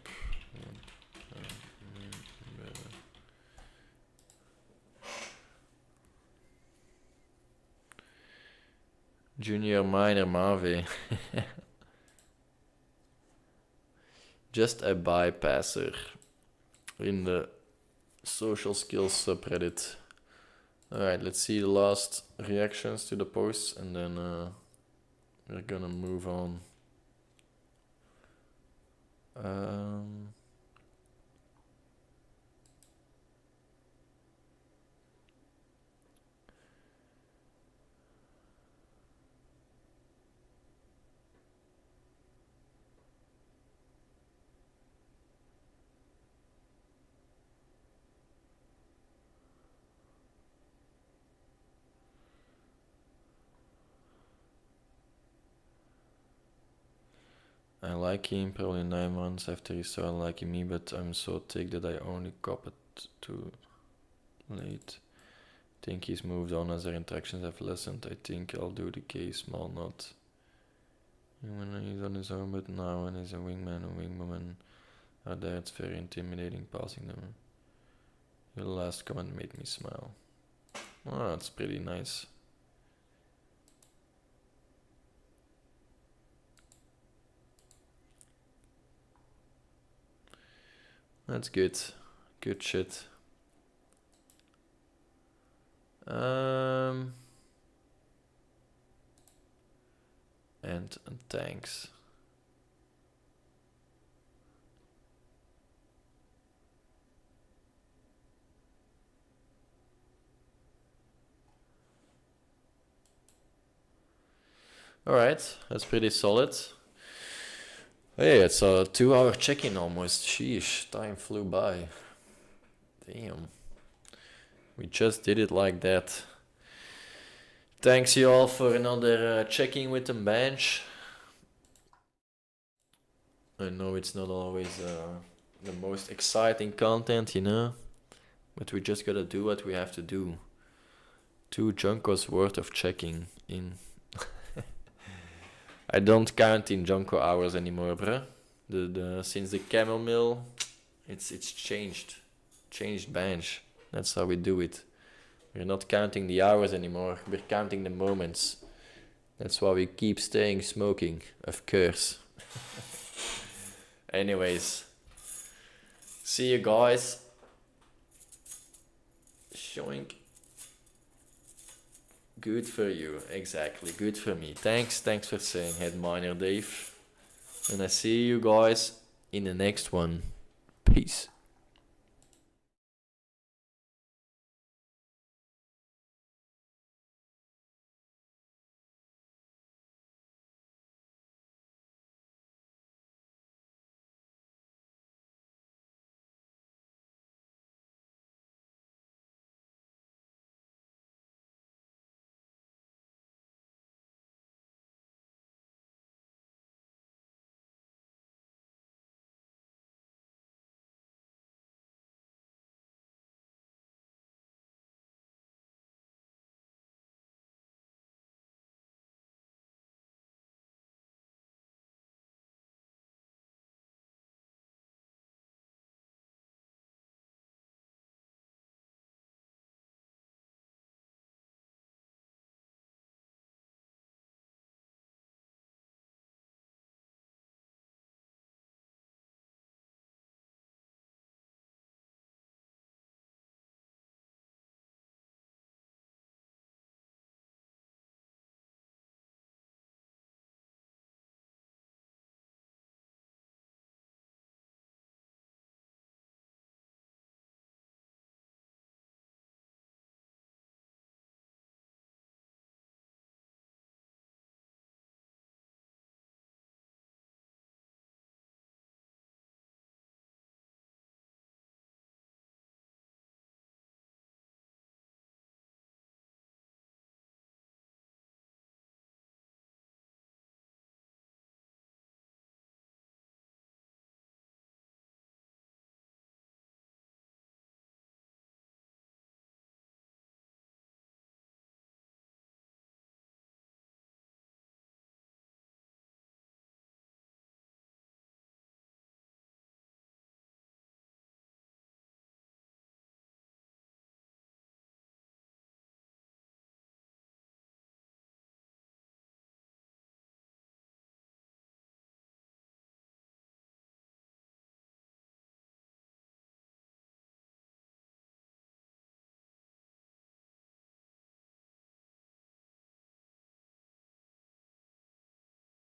Junior minor Marve. Just a bypasser in the social skills subreddit. Alright, let's see the last reactions to the posts and then we're gonna move on. I like him probably 9 months after he started liking me, but I'm so thick that I only cop it too late. Think he's moved on as our interactions have lessened. I think I'll do the case small knot. When he's on his own, but now when he's a wingman or wingwoman are there, it's very intimidating passing them. Your last comment made me smile. Oh, that's pretty nice. That's good. Good shit. And thanks. Alright, that's pretty solid. Hey, it's a 2-hour check-in almost. Sheesh, time flew by. Damn. We just did it like that. Thanks you all for another check-in with the bench. I know it's not always the most exciting content, you know, but we just gotta do what we have to do. 2 Jonkos worth of checking in. I don't count in Jonko hours anymore, bruh. Since the camel mill, it's changed bench. That's how we do it. We're not counting the hours anymore. We're counting the moments. That's why we keep staying smoking, of course. Anyways, see you guys. Shoink. Good for you, exactly. Good for me. Thanks for saying Headminer Dave. And I see you guys in the next one. Peace.